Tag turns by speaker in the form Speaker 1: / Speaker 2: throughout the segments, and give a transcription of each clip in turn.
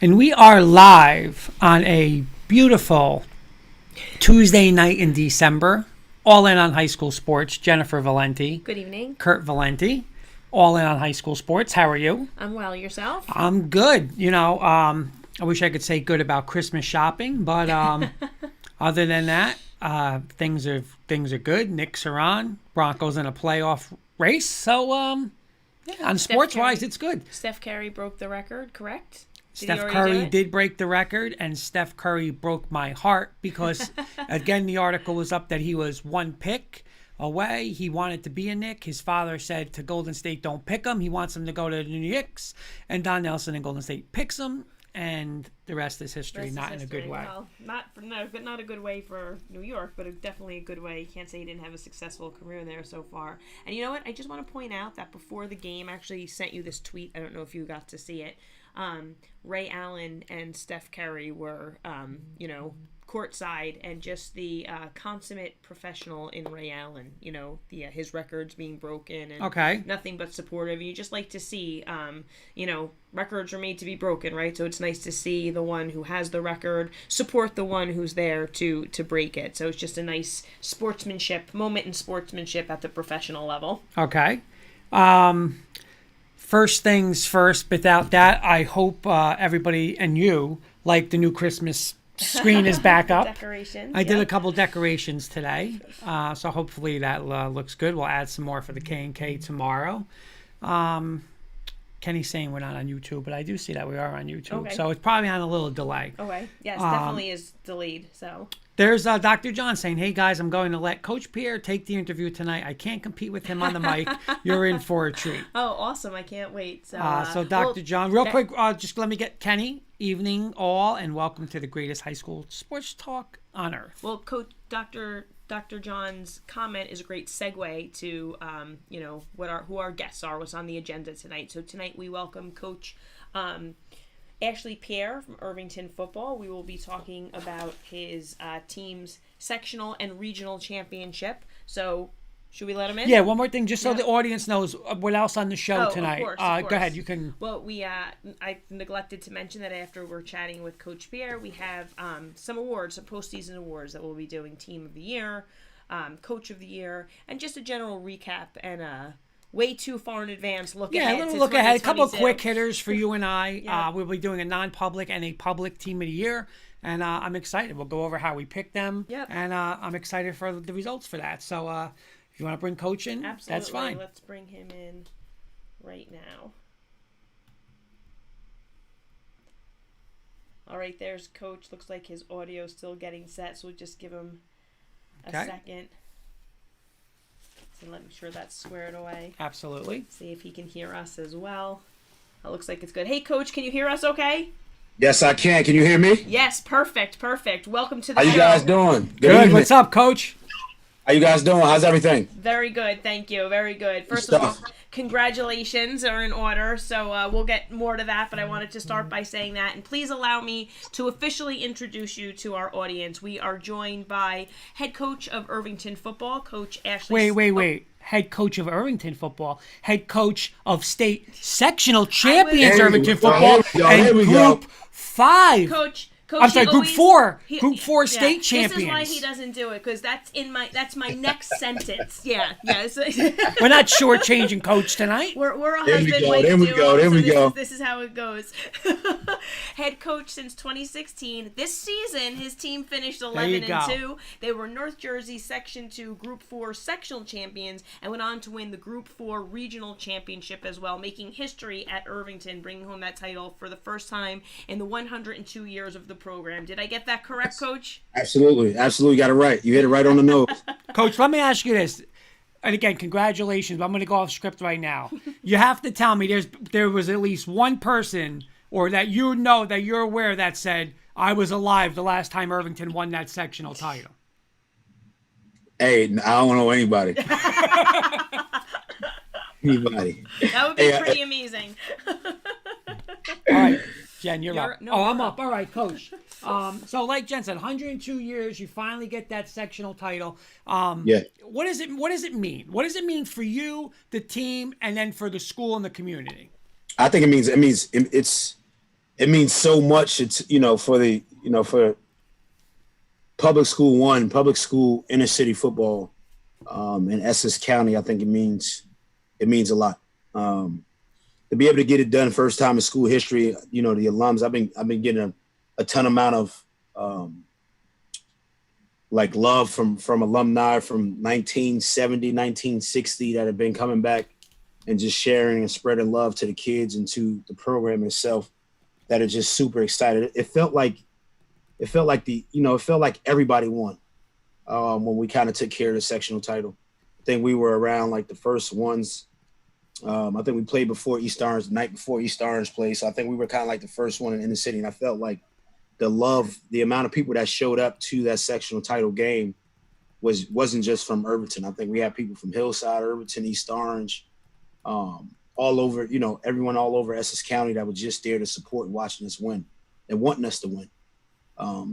Speaker 1: And we are live on a beautiful Tuesday night in December. All in on high school sports. Jennifer Valenti.
Speaker 2: Good evening.
Speaker 1: Kurt Valenti. All in on high school sports. How are you?
Speaker 2: I'm well. Yourself?
Speaker 1: I'm good. I wish I could say good about Christmas shopping, but other than that, things are good. Knicks are on. Broncos in a playoff race. So, on sports-wise, it's good.
Speaker 2: Steph Curry broke the record, correct?
Speaker 1: Steph Curry did break the record, and Steph Curry broke my heart because, again, the article was up that he was one pick away. He wanted to be a Knick. His father said to Golden State, don't pick him. He wants him to go to the Knicks. And Don Nelson and Golden State picks him, and the rest is history, not in a good way.
Speaker 2: Well, not a good way for New York, but definitely a good way. You can't say he didn't have a successful career there so far. And you know what? I just want to point out that before the game, I actually sent you this tweet. I don't know if you got to see it. Ray Allen and Steph Curry were, courtside, and just the consummate professional in Ray Allen, his records being broken and nothing but supportive. You just like to see, records are made to be broken, right? So it's nice to see the one who has the record support the one who's there to break it. So it's just a nice moment in sportsmanship at the professional level.
Speaker 1: Okay. First things first, without that, I hope everybody and you like the new Christmas screen is back up.
Speaker 2: Decorations.
Speaker 1: I did a couple decorations today, so hopefully that looks good. We'll add some more for the K&K tomorrow. Kenny's saying we're not on YouTube, but I do see that we are on YouTube, so it's probably on a little delay.
Speaker 2: Okay, yes, definitely is delayed, so...
Speaker 1: There's Dr. John saying, hey, guys, I'm going to let Coach Pierre take the interview tonight. I can't compete with him on the mic. You're in for a treat.
Speaker 2: Oh, awesome. I can't wait. So
Speaker 1: Dr. John, real quick, just let me get Kenny. Evening, all, and welcome to the greatest high school sports talk on earth.
Speaker 2: Well, Coach Dr. John's comment is a great segue to, who our guests are, what's on the agenda tonight. So tonight we welcome Coach Ashley Pierre from Irvington football. We will be talking about his team's sectional and regional championship. So, should we let him in?
Speaker 1: Yeah, one more thing, just so the audience knows what else on the show tonight.
Speaker 2: Of course.
Speaker 1: Go ahead, you can.
Speaker 2: Well, I neglected to mention that after we're chatting with Coach Pierre, we have some awards, some postseason awards that we'll be doing: Team of the Year, Coach of the Year, and just a general recap and way too far in advance look ahead.
Speaker 1: Yeah, a little look ahead. A couple of quick hitters for you and I. We'll be doing a non-public and a public team of the year, and I'm excited. We'll go over how we picked them, and I'm excited for the results for that. So if you want to bring Coach in, that's fine.
Speaker 2: Let's bring him in right now. All right, there's Coach. Looks like his audio is still getting set, so we'll just give him a second. And let me sure that's squared away.
Speaker 1: Absolutely.
Speaker 2: See if he can hear us as well. It looks like it's good. Hey, Coach, can you hear us okay?
Speaker 3: Yes, I can. Can you hear me?
Speaker 2: Yes, perfect. Welcome to the show.
Speaker 3: How you guys doing?
Speaker 1: Good. What's up, Coach?
Speaker 3: How you guys doing? How's everything?
Speaker 2: Very good. Thank you. Very good. First of all, congratulations are in order. So we'll get more to that, but I wanted to start by saying that. And please allow me to officially introduce you to our audience. We are joined by head coach of Irvington football, Coach Ashley.
Speaker 1: Wait. Head coach of Irvington football, head coach of state sectional champions Irvington football, and Group 5.
Speaker 2: Coach,
Speaker 1: Group 4. Group 4 state champions.
Speaker 2: This is why he doesn't do it, because that's my next sentence. Yeah.
Speaker 1: We're not shortchanging Coach tonight.
Speaker 2: We're a husband-wife duo. There we go. This is how it goes. Head coach since 2016. This season, his team finished 11-2. They were North Jersey Section 2 Group 4 sectional champions and went on to win the Group 4 regional championship as well, making history at Irvington, bringing home that title for the first time in the 102 years of the program. Did I get that correct, Coach?
Speaker 3: Absolutely. Got it right. You hit it right on the nose.
Speaker 1: Coach, let me ask you this. And again, congratulations. I'm going to go off script right now. You have to tell me there was at least one person or that that you're aware that said, I was alive the last time Irvington won that sectional title.
Speaker 3: Hey, I don't know anybody. Anybody.
Speaker 2: That would be pretty amazing.
Speaker 1: All right. Jen, you're up. I'm up. All right, Coach. So like Jen said, 102 years, you finally get that sectional title. What does it mean? What does it mean for you, the team, and then for the school and the community?
Speaker 3: I think it means it means so much. It's, for public school inner city football in Essex County. I think it means a lot. To be able to get it done first time in school history, the alums, I've been getting a ton amount of like love from alumni from 1970, 1960 that have been coming back and just sharing and spreading love to the kids and to the program itself, that are just super excited. It felt like everybody won when we kind of took care of the sectional title. I think we were around like the first ones. I think we played before East Orange, the night before East Orange played. So I think we were kind of like the first one in the city. And I felt like the amount of people that showed up to that sectional title game wasn't just from Irvington. I think we had people from Hillside, Irvington, East Orange, all over, everyone all over Essex County that was just there to support and watching us win and wanting us to win.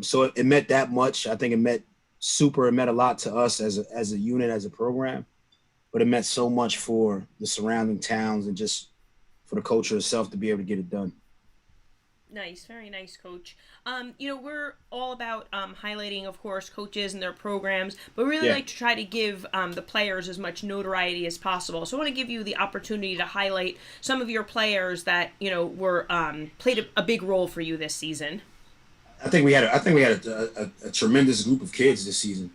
Speaker 3: So it meant that much. I think it meant a lot to us as a unit, as a program, but it meant so much for the surrounding towns and just for the culture itself to be able to get it done.
Speaker 2: Nice, very nice, Coach. We're all about highlighting, of course, coaches and their programs, but we really like to try to give the players as much notoriety as possible. So I want to give you the opportunity to highlight some of your players that were played a big role for you this season.
Speaker 3: I think we had a tremendous group of kids this season.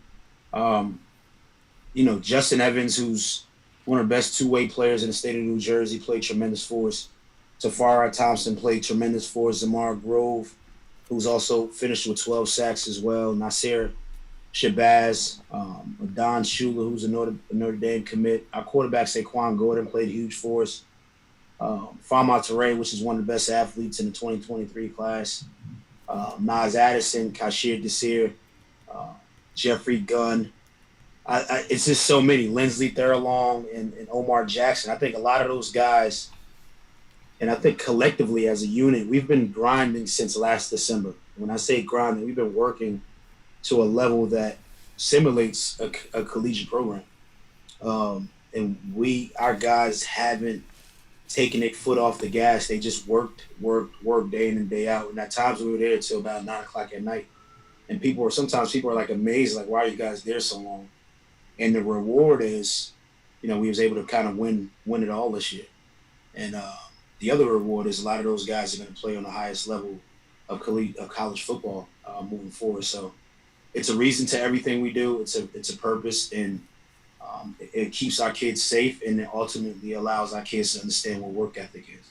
Speaker 3: Justin Evans, who's one of the best two-way players in the state of New Jersey, played tremendous for us. Tafara Thompson played tremendous for us. Zamar Grove, who's also finished with 12 sacks as well. Nasir Shabazz, Don Shula, who's a Notre Dame commit. Our quarterback, Saquon Gordon, played huge for us. Fama Teray, which is one of the best athletes in the 2023 class. Nas Addison, Kashir Desir, Jeffrey Gunn. It's just so many. Lindsley Thurlong and Omar Jackson. I think a lot of those guys, and I think collectively as a unit, we've been grinding since last December. When I say grinding, we've been working to a level that simulates a collegiate program. And our guys haven't taken their foot off the gas. They just worked day in and day out. And at times we were there till about 9:00 at night. And sometimes people are like amazed, like, why are you guys there so long? And the reward is, we was able to kind of win it all this year. And the other reward is a lot of those guys are going to play on the highest level of college football moving forward. So it's a reason to everything we do. It's a purpose, and it keeps our kids safe, and it ultimately allows our kids to understand what work ethic is.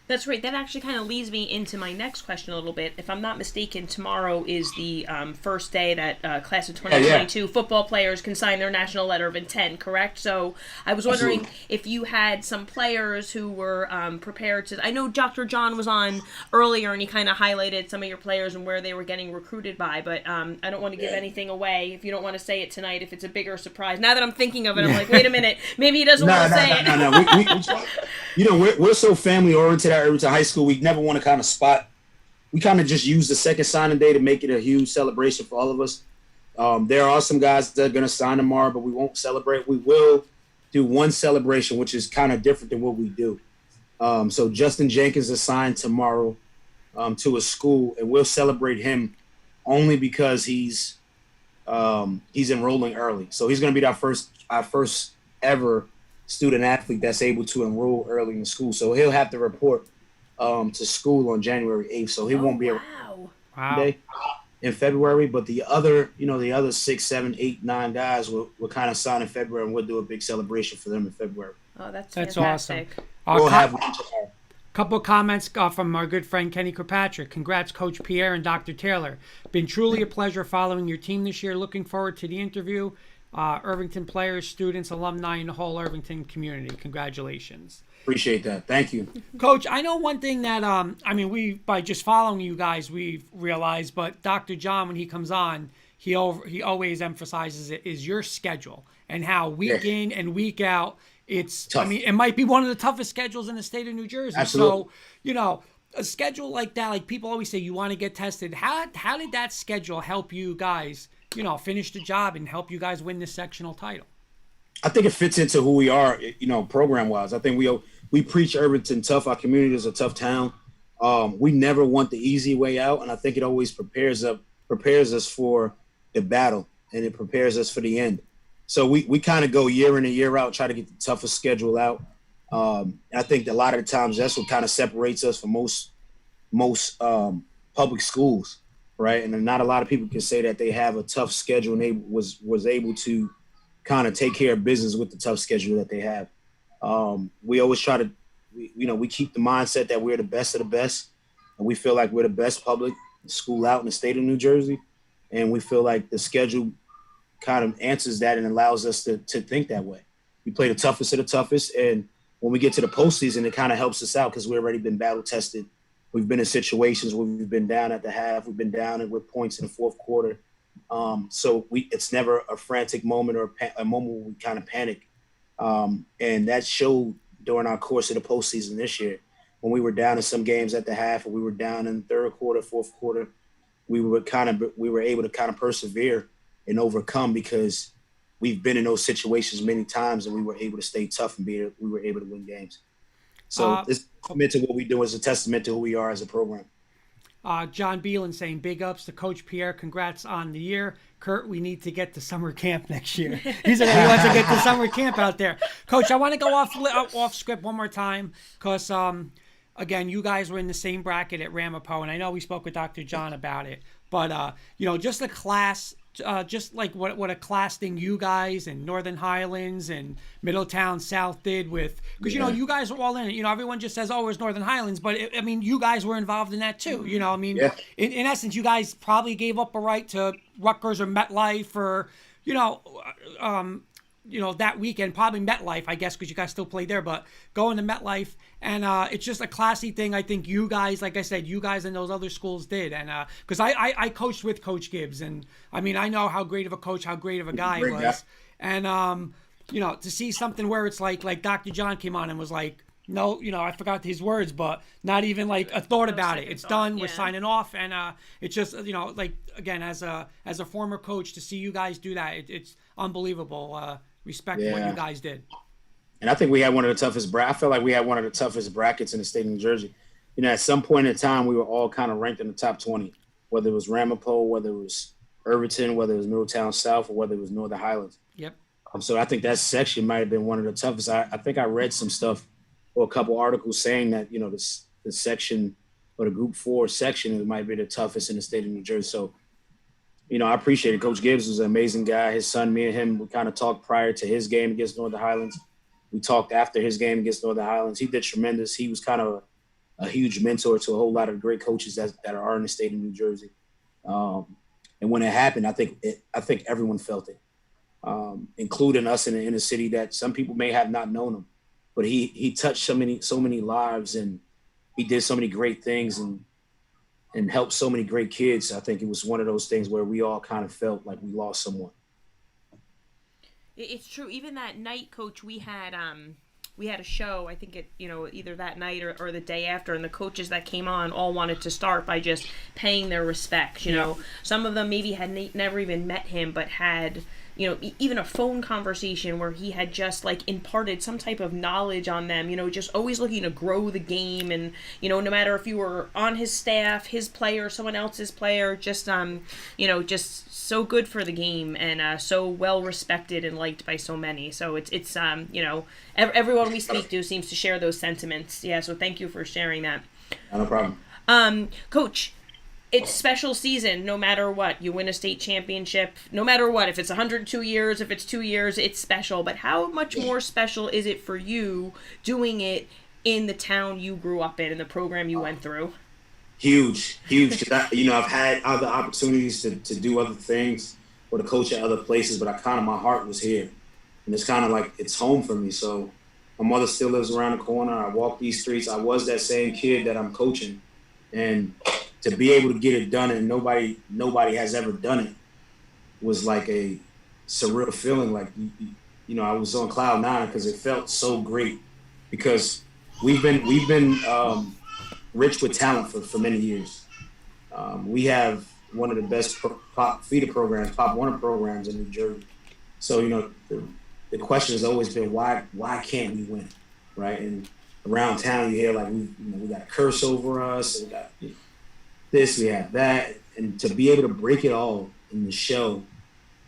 Speaker 2: That's great. That actually kind of leads me into my next question a little bit. If I'm not mistaken, tomorrow is the first day that class of 2022 football players can sign their national letter of intent, correct? So I was wondering if you had some players who were prepared to... I know Dr. John was on earlier, and he kind of highlighted some of your players and where they were getting recruited by, but I don't want to give anything away. If you don't want to say it tonight, if it's a bigger surprise. Now that I'm thinking of it, I'm like, wait a minute, maybe he doesn't want to say it.
Speaker 3: No. We're so family-oriented at Irvington High School. We never want to kind of spot. We kind of just use the second signing day to make it a huge celebration for all of us. There are some guys that are going to sign tomorrow, but we won't celebrate. We will do one celebration, which is kind of different than what we do. So Justin Jenkins is signed tomorrow to a school, and we'll celebrate him only because he's enrolling early. So he's going to be our first ever student athlete that's able to enroll early in school. So he'll have to report to school on January 8th. So he won't be able to in February. But the other 6, 7, 8, 9 guys will kind of sign in February, and we'll do a big celebration for them in February.
Speaker 2: Oh, that's
Speaker 1: awesome.
Speaker 3: We'll have
Speaker 1: couple of comments from our good friend Kenny Kirkpatrick. Congrats, Coach Pierre and Dr. Taylor. Been truly a pleasure following your team this year. Looking forward to the interview. Irvington players, students, alumni, and the whole Irvington community. Congratulations.
Speaker 3: Appreciate that. Thank you.
Speaker 1: Coach, I know one thing that, we by just following you guys, we've realized, but Dr. John, when he comes on, he always emphasizes it, is your schedule and how week in and week out, it's tough. It might be one of the toughest schedules in the state of New Jersey.
Speaker 3: Absolutely.
Speaker 1: So, a schedule like that, like people always say, you want to get tested. How did that schedule help you guys, finish the job and help you guys win this sectional title?
Speaker 3: I think it fits into who we are, program-wise. I think we preach Irvington tough. Our community is a tough town. We never want the easy way out, and I think it always prepares us for the battle, and it prepares us for the end. So we kind of go year in and year out, try to get the toughest schedule out. I think a lot of the times that's what kind of separates us from most public schools, right? And not a lot of people can say that they have a tough schedule and they was able to kind of take care of business with the tough schedule that they have. We always try to, we keep the mindset that we're the best of the best, and we feel like we're the best public school out in the state of New Jersey, and we feel like the schedule kind of answers that and allows us to think that way. We play the toughest of the toughest, and when we get to the postseason, it kind of helps us out because we've already been battle tested. We've been in situations where we've been down at the half, we've been down with points in the fourth quarter. So it's never a frantic moment or a moment where we kind of panic. And that showed during our course of the postseason this year. When we were down in some games at the half, or we were down in the third quarter, fourth quarter, we were able to kind of persevere and overcome because we've been in those situations many times, and we were able to stay tough and we were able to win games. So it's a testament to what we do. Is a testament to who we are as a program.
Speaker 1: John Beelan saying big ups to Coach Pierre. Congrats on the year. Kurt, we need to get to summer camp next year. He said he wants to get to summer camp out there. Coach, I want to go off script one more time because, again, you guys were in the same bracket at Ramapo, and I know we spoke with Dr. John about it. But, just the class, just like what a class thing you guys and Northern Highlands and Middletown South did with, because you guys were all in it. Everyone just says, oh, it was Northern Highlands, but you guys were involved in that too. In essence, you guys probably gave up a right to Rutgers or MetLife or that weekend, probably MetLife, I guess, because you guys still played there, but going to MetLife, and it's just a classy thing. I think you guys, like I said, you guys and those other schools did, and because I coached with Coach Gibbs, and I know how great of a coach, how great of a guy he was, and to see something where it's like Dr. John came on and was like, no, I forgot his words, but not even like a thought about it. It's done. We're signing off, and it's just again, as a former coach, to see you guys do that, it's unbelievable. Respect for what you guys did.
Speaker 3: And I think we had one of the toughest I felt like we had one of the toughest brackets in the state of New Jersey. At some point in time, we were all kind of ranked in the top 20, whether it was Ramapo, whether it was Irvington, whether it was Middletown South, or whether it was Northern Highlands.
Speaker 1: Yep.
Speaker 3: So I think that section might have been one of the toughest. I think I read some stuff or a couple articles saying that, the section or the Group 4 section might be the toughest in the state of New Jersey. So, I appreciate it. Coach Gibbs was an amazing guy. His son, me and him, we kind of talked prior to his game against Northern Highlands. We talked after his game against Northern Highlands. He did tremendous. He was kind of a huge mentor to a whole lot of great coaches that are in the state of New Jersey. And when it happened, I think everyone felt it, including us in the inner city that some people may have not known him. But he touched so many lives, and he did so many great things and helped so many great kids. I think it was one of those things where we all kind of felt like we lost someone.
Speaker 2: It's true. Even that night, Coach, we had a show, I think either that night or the day after, and the coaches that came on all wanted to start by just paying their respects. Some of them maybe had never even met him, but had, even a phone conversation where he had just imparted some type of knowledge on them, just always looking to grow the game. And, no matter if you were on his staff, his player, someone else's player, just, just so good for the game and so well respected and liked by so many. So it's everyone we speak to seems to share those sentiments. Yeah. So thank you for sharing that.
Speaker 3: No problem.
Speaker 2: Coach, it's special season no matter what. You win a state championship, no matter what. If it's 102 years, if it's 2 years, it's special. But how much more special is it for you doing it in the town you grew up in and the program you went through?
Speaker 3: Huge. Because I've had other opportunities to do other things or to coach at other places, but my heart was here. And it's kind of like it's home for me. So my mother still lives around the corner. I walk these streets. I was that same kid that I'm coaching. And to be able to get it done and nobody has ever done it was like a surreal feeling. Like, I was on cloud nine because it felt so great because we've been rich with talent for many years. We have one of the best pop feeder programs, Pop Warner programs in New Jersey. So, the question has always been, why can't we win, right? And around town you hear like we got a curse over us, we got this, we have that, and to be able to break it all in the show,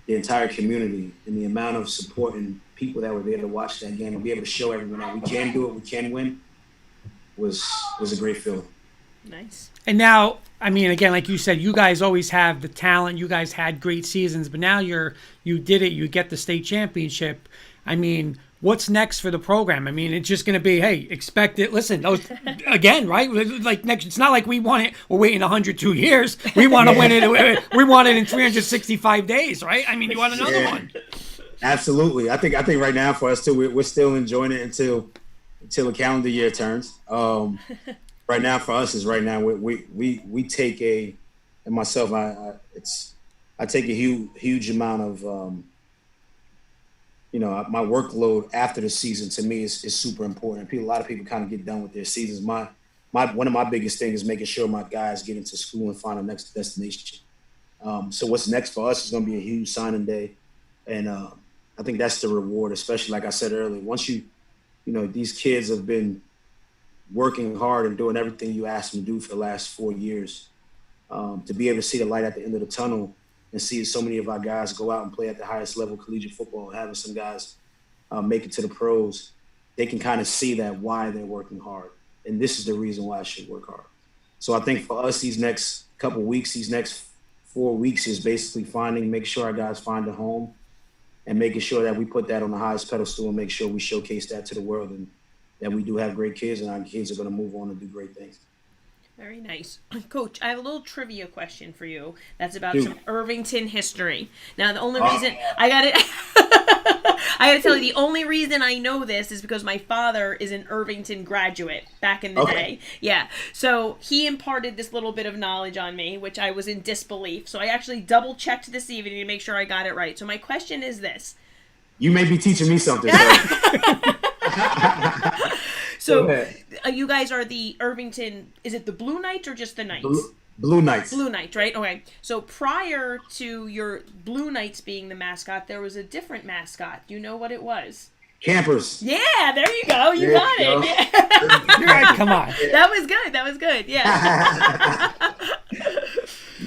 Speaker 3: the entire community, and the amount of support and people that were there to watch that game and be able to show everyone that we can do it, we can win, was a great feeling.
Speaker 2: Nice.
Speaker 1: And now, I mean, again, like you said, you guys always have the talent. You guys had great seasons, but now you did it. You get the state championship. I mean, what's next for the program? I mean, it's just going to be, hey, expect it. Listen, those again, right? Like next, it's not like we want it. We're waiting 102 years. We want to win it. We want it in 365 days, right? I mean, you want another one.
Speaker 3: Absolutely. I think right now for us too, we're still enjoying it until the calendar year turns. Right now for us is right now we take and myself I take a huge amount of my workload after the season to me is super important. A lot of people kind of get done with their seasons. One of my biggest things is making sure my guys get into school and find a next destination. So what's next for us is going to be a huge signing day, and I think that's the reward, especially like I said earlier. Once these kids have been working hard and doing everything you asked them to do for the last 4 years, to be able to see the light at the end of the tunnel and see so many of our guys go out and play at the highest level collegiate football, having some guys make it to the pros, they can kind of see that why they're working hard. And this is the reason why I should work hard. So I think for us, these next couple of weeks, these next 4 weeks is basically making sure our guys find a home and making sure that we put that on the highest pedestal and make sure we showcase that to the world and that we do have great kids and our kids are going to move on and do great things.
Speaker 2: Very nice. Coach, I have a little trivia question for you that's about some Irvington history. Now, the only reason I got to tell you, the only reason I know this is because my father is an Irvington graduate back in the day. Yeah. So he imparted this little bit of knowledge on me, which I was in disbelief. So I actually double checked this evening to make sure I got it right. So my question is this.
Speaker 3: You may be teaching me something.
Speaker 2: So you guys are the Irvington, is it the Blue Knights or just the Knights?
Speaker 3: Blue Knights.
Speaker 2: Blue Knights, right? Okay. So prior to your Blue Knights being the mascot, there was a different mascot. Do you know what it was?
Speaker 3: Campers.
Speaker 2: Yeah, there you go. You got it. Yeah.
Speaker 1: You're right. Come on.
Speaker 2: That was good. Yeah.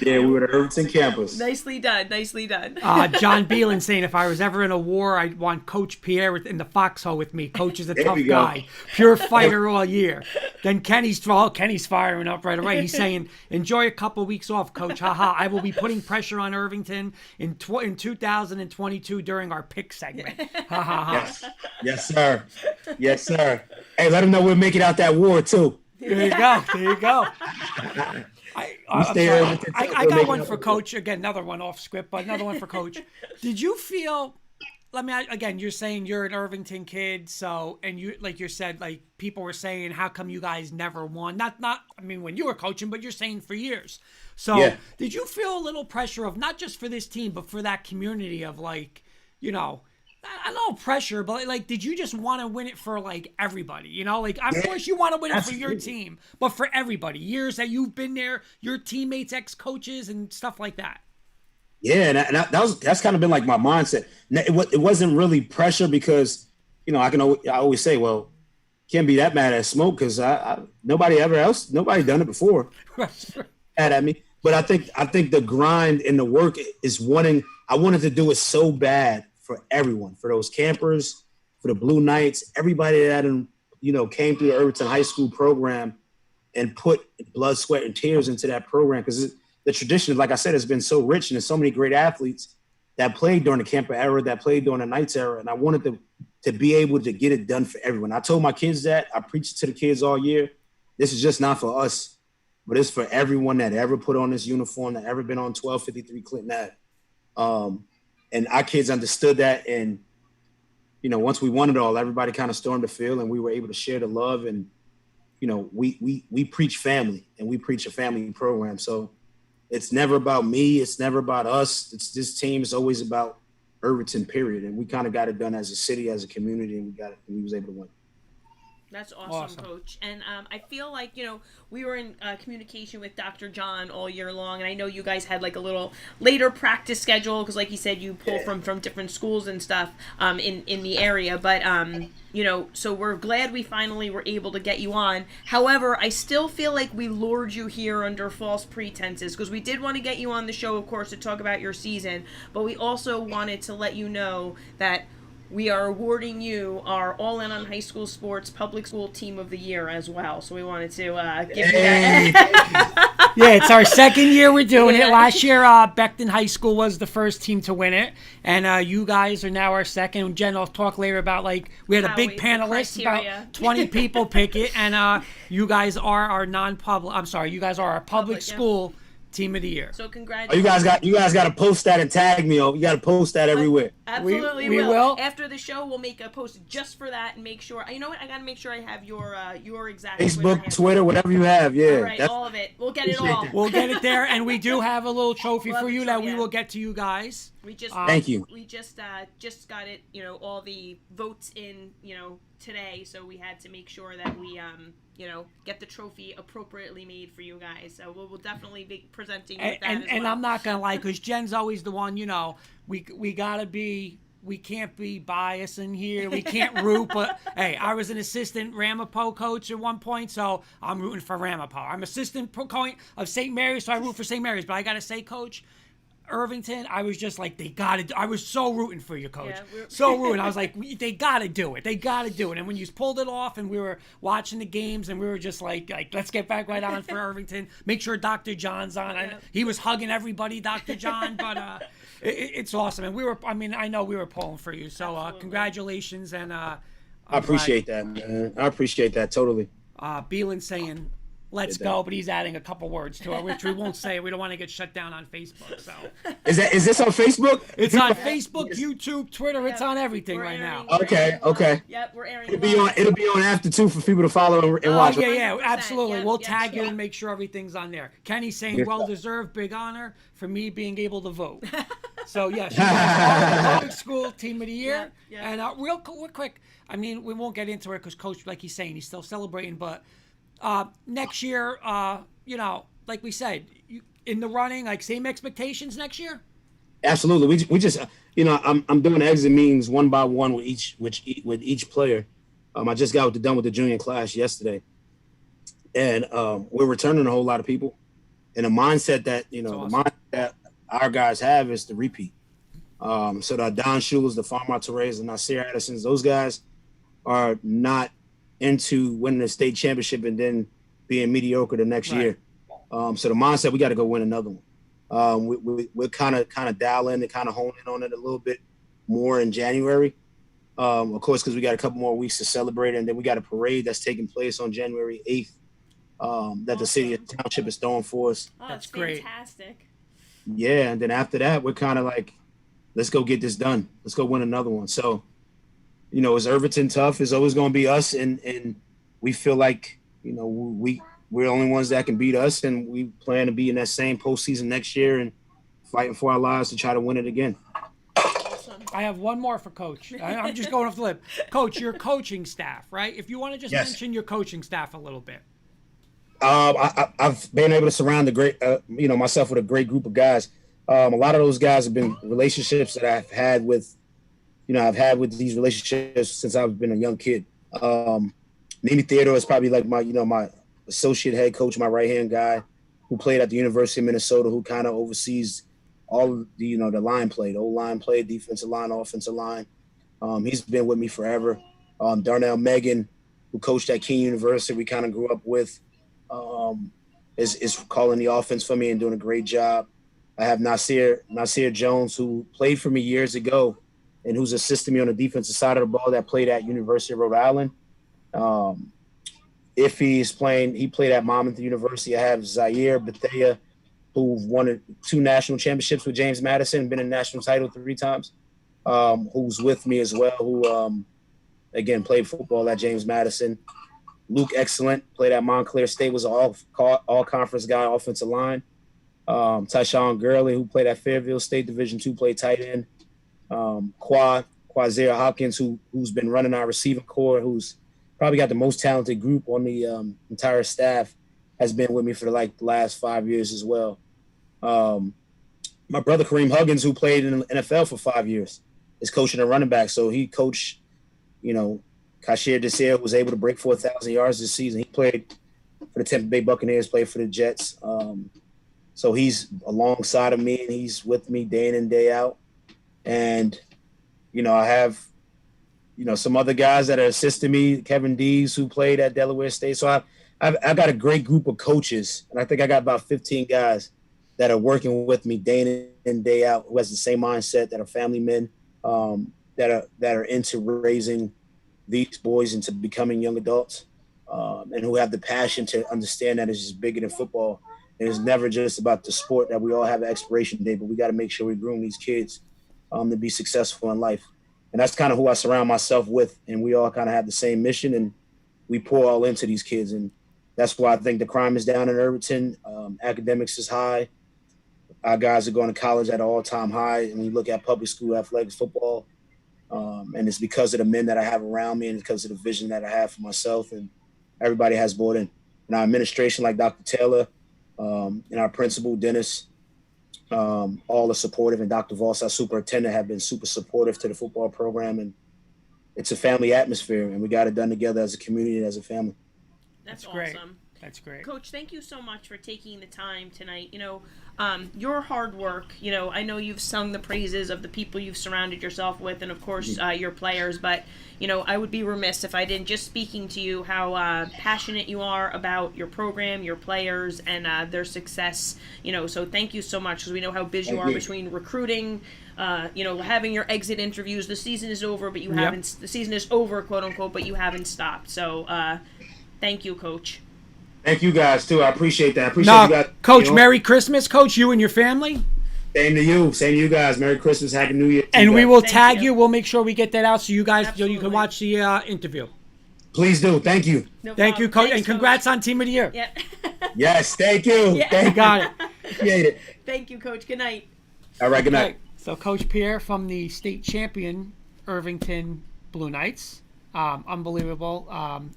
Speaker 3: Yeah, we were the Irvington Campers.
Speaker 2: Nicely done.
Speaker 1: John Beelan saying if I was ever in a war, I'd want Coach Pierre in the foxhole with me. Coach is a tough guy, pure fighter all year. Then Kenny's firing up right away. He's saying, enjoy a couple weeks off, Coach. Haha. I will be putting pressure on Irvington in 2022 during our pick segment. Ha ha ha.
Speaker 3: Yes, sir. Yes, sir. Hey, let him know we'll make it out that war too.
Speaker 1: There you go. I got one for Coach. Again, another one off script, but another one for Coach. Did you feel? Again, you're saying you're an Irvington kid, so and you like you said, like people were saying, how come you guys never won? Not. I mean, when you were coaching, but you're saying for years. So Did you feel a little pressure of not just for this team, but for that community of like, I know pressure, but like, did you just want to win it for like everybody? Like of course you want to win it for your team, but for everybody. Years that you've been there, your teammates, ex-coaches, and stuff like that.
Speaker 3: Yeah, and that's kind of been like my mindset. It wasn't really pressure because I always say, well, can't be that mad at Smoke because nobody done it before. Mad at me, but I think the grind and the work is I wanted to do it so bad. For everyone, for those campers, for the Blue Knights, everybody that came through the Irvington High School program and put blood, sweat, and tears into that program because the tradition, like I said, has been so rich and there's so many great athletes that played during the camper era, that played during the Knights era, and I wanted to be able to get it done for everyone. I told my kids that. I preached to the kids all year. This is just not for us, but it's for everyone that ever put on this uniform, that ever been on 1253 Clinton Ave. And our kids understood that. And, once we won it all, everybody kind of stormed the field and we were able to share the love. And, we preach family and we preach a family program. So it's never about me. It's never about us. This team is always about Irvington, period. And we kind of got it done as a city, as a community, and we was able to win.
Speaker 2: That's awesome, Coach. And I feel like, we were in communication with Dr. John all year long, and I know you guys had like a little later practice schedule because, like you said, you pull from different schools and stuff in the area. But, so we're glad we finally were able to get you on. However, I still feel like we lured you here under false pretenses because we did want to get you on the show, of course, to talk about your season, but we also wanted to let you know that we are awarding you our All In on High School Sports Public School Team of the Year as well. So we wanted to give you that.
Speaker 1: Yeah, it's our second year we're doing it. Last year, Beckton High School was the first team to win it. And you guys are now our second. Jen will talk later about, we had a big panelist, about 20 people pick it. And you guys are our you guys are our public school Team of the Year.
Speaker 2: So
Speaker 3: Oh,
Speaker 2: congratulations.
Speaker 3: you guys got to post that and tag me. You got to post that everywhere.
Speaker 2: Absolutely,
Speaker 1: we will.
Speaker 2: After the show, we'll make a post just for that and make sure. You know what? I got to make sure I have your exact
Speaker 3: Facebook, Twitter, whatever you have. Yeah.
Speaker 2: All right, all of it. We'll get it all.
Speaker 1: We'll get it there, and we do have a little trophy for you that we will get to you guys.
Speaker 2: We just
Speaker 3: thank you.
Speaker 2: We just got it. All the votes in. Today, so we had to make sure that we get the trophy appropriately made for you guys. So we'll definitely be presenting with that as well.
Speaker 1: And I'm not gonna lie, because Jen's always the one. We gotta be. We can't be biased in here. We can't root. But hey, I was an assistant Ramapo coach at one point, so I'm rooting for Ramapo. I'm assistant coach of St. Mary's, so I root for St. Mary's. But I gotta say, Coach, Irvington, I was just like, they got to. I was so rooting for you, Coach. Yeah, so rooting. I was like, they got to do it. They got to do it. And when you pulled it off, and we were watching the games, and we were just like let's get back right on for Irvington. Make sure Dr. John's on.
Speaker 2: Yeah.
Speaker 1: He was hugging everybody, Dr. John. But it's awesome, and we were. I mean, I know we were pulling for you. So congratulations, and
Speaker 3: I appreciate that, man. I appreciate that totally.
Speaker 1: Beelan saying, let's go, but he's adding a couple words to it, which we won't say. We don't want to get shut down on Facebook. So
Speaker 3: is this on Facebook?
Speaker 1: It's on Facebook, YouTube, Twitter. It's on everything right now.
Speaker 3: Okay.
Speaker 2: Yep, we're airing.
Speaker 3: It'll be on after too for people to follow and watch.
Speaker 1: Yeah, absolutely. We'll tag you and make sure everything's on there. Kenny's saying, well deserved, big honor for me being able to vote. So yes, you guys are the public school Team of the Year. Yeah. And real quick, I mean, we won't get into it because Coach, like he's saying, he's still celebrating, but. Next year, like we said, in the running, like same expectations next year.
Speaker 3: Absolutely. We just, I'm doing exit meetings one by one with each player. I just got done with the junior class yesterday, and we're returning a whole lot of people. And the mindset that the mindset that our guys have is to repeat. So the Don Shulers, the Farmar Torres, the Nasir Addisons, those guys are not into winning a state championship and then being mediocre the next year. So the mindset, we got to go win another one. We'll kind of dial in and kind of hone in on it a little bit more in January. Of course, because we got a couple more weeks to celebrate, and then we got a parade that's taking place on January 8th that the city and township is throwing for us.
Speaker 2: Oh,
Speaker 1: that's
Speaker 2: great. Fantastic.
Speaker 3: Yeah, and then after that, we're kind of like, let's go get this done. Let's go win another one. So, is Irvington tough? It's always going to be us, and we feel like, we're the only ones that can beat us, and we plan to be in that same postseason next year and fighting for our lives to try to win it again.
Speaker 1: I have one more for Coach. I'm just going off the lip. Coach, your coaching staff, right? If you want to just mention your coaching staff a little bit.
Speaker 3: I've been able to surround myself with a great group of guys. A lot of those guys have been relationships that I've had with these relationships since I've been a young kid. Nimi Theodore is probably like my associate head coach, my right-hand guy who played at the University of Minnesota, who kind of oversees all of the line play, the O-line play, defensive line, offensive line. He's been with me forever. Darnell Megan, who coached at King University, we kind of grew up with, is calling the offense for me and doing a great job. I have Nasir Jones, who played for me years ago and who's assisting me on the defensive side of the ball that played at University of Rhode Island. If he's playing, he played at Monmouth University. I have Zaire Bethea, who won 2 national championships with James Madison, been in national title 3 times, who's with me as well, who, again, played football at James Madison. Luke Excellent, played at Montclair State, was an all-conference guy, offensive line. Tyshawn Gurley, who played at Fairfield State Division II, played tight end. Quazera Hopkins, who's been running our receiving core, who's probably got the most talented group on the entire staff, has been with me for the last 5 years as well. My brother Kareem Huggins, who played in the NFL for 5 years, is coaching a running back. So he coached, Kashir Desir was able to break 4,000 yards this season. He played for the Tampa Bay Buccaneers, played for the Jets. So he's alongside of me, and he's with me day in and day out. And, I have, some other guys that are assisting me, Kevin Dees, who played at Delaware State. So I've got a great group of coaches, and I think I got about 15 guys that are working with me day in and day out, who has the same mindset, that are family men, that are into raising these boys into becoming young adults, and who have the passion to understand that it's just bigger than football. And it's never just about the sport, that we all have an expiration date, but we got to make sure we groom these kids to be successful in life. And that's kind of who I surround myself with. And we all kind of have the same mission, and we pour all into these kids. And that's why I think the crime is down in Irvington. Academics is high. Our guys are going to college at an all-time high. And we look at public school athletics, football. And it's because of the men that I have around me, and because of the vision that I have for myself. And everybody has bought in. And our administration, like Dr. Taylor, and our principal, Dennis, all are supportive. And Dr. Voss, our superintendent, have been super supportive to the football program. And it's a family atmosphere, and we got it done together as a community and as a family.
Speaker 2: That's
Speaker 1: great.
Speaker 2: Awesome.
Speaker 1: That's great.
Speaker 2: Coach, thank you so much for taking the time tonight. Your hard work, I know you've sung the praises of the people you've surrounded yourself with, and of course your players, but I would be remiss if I didn't, just speaking to you, how passionate you are about your program, your players, and their success. So thank you so much, because we know how busy you are between recruiting, having your exit interviews. The season is over, but you haven't. The season is over, quote unquote, but you haven't stopped. So thank you, Coach.
Speaker 3: Thank you guys too. I appreciate that. You guys,
Speaker 1: Coach. Merry Christmas, Coach. You and your family.
Speaker 3: Same to you. Same to you guys. Merry Christmas. Happy New Year.
Speaker 1: And we will tag you. We'll make sure we get that out so you guys you can watch the interview.
Speaker 3: Please do. Thank you.
Speaker 2: No
Speaker 1: thank you, Coach.
Speaker 2: Thanks,
Speaker 1: and congrats
Speaker 2: Coach.
Speaker 1: On Team of the Year.
Speaker 2: Yeah.
Speaker 3: Yes. Thank you.
Speaker 2: Yeah.
Speaker 3: Thank you.
Speaker 1: Got it.
Speaker 3: Appreciate it.
Speaker 2: Thank you, Coach. Good night.
Speaker 3: All right. Good night.
Speaker 1: Okay. So Coach Pierre from the state champion Irvington Blue Knights. Unbelievable.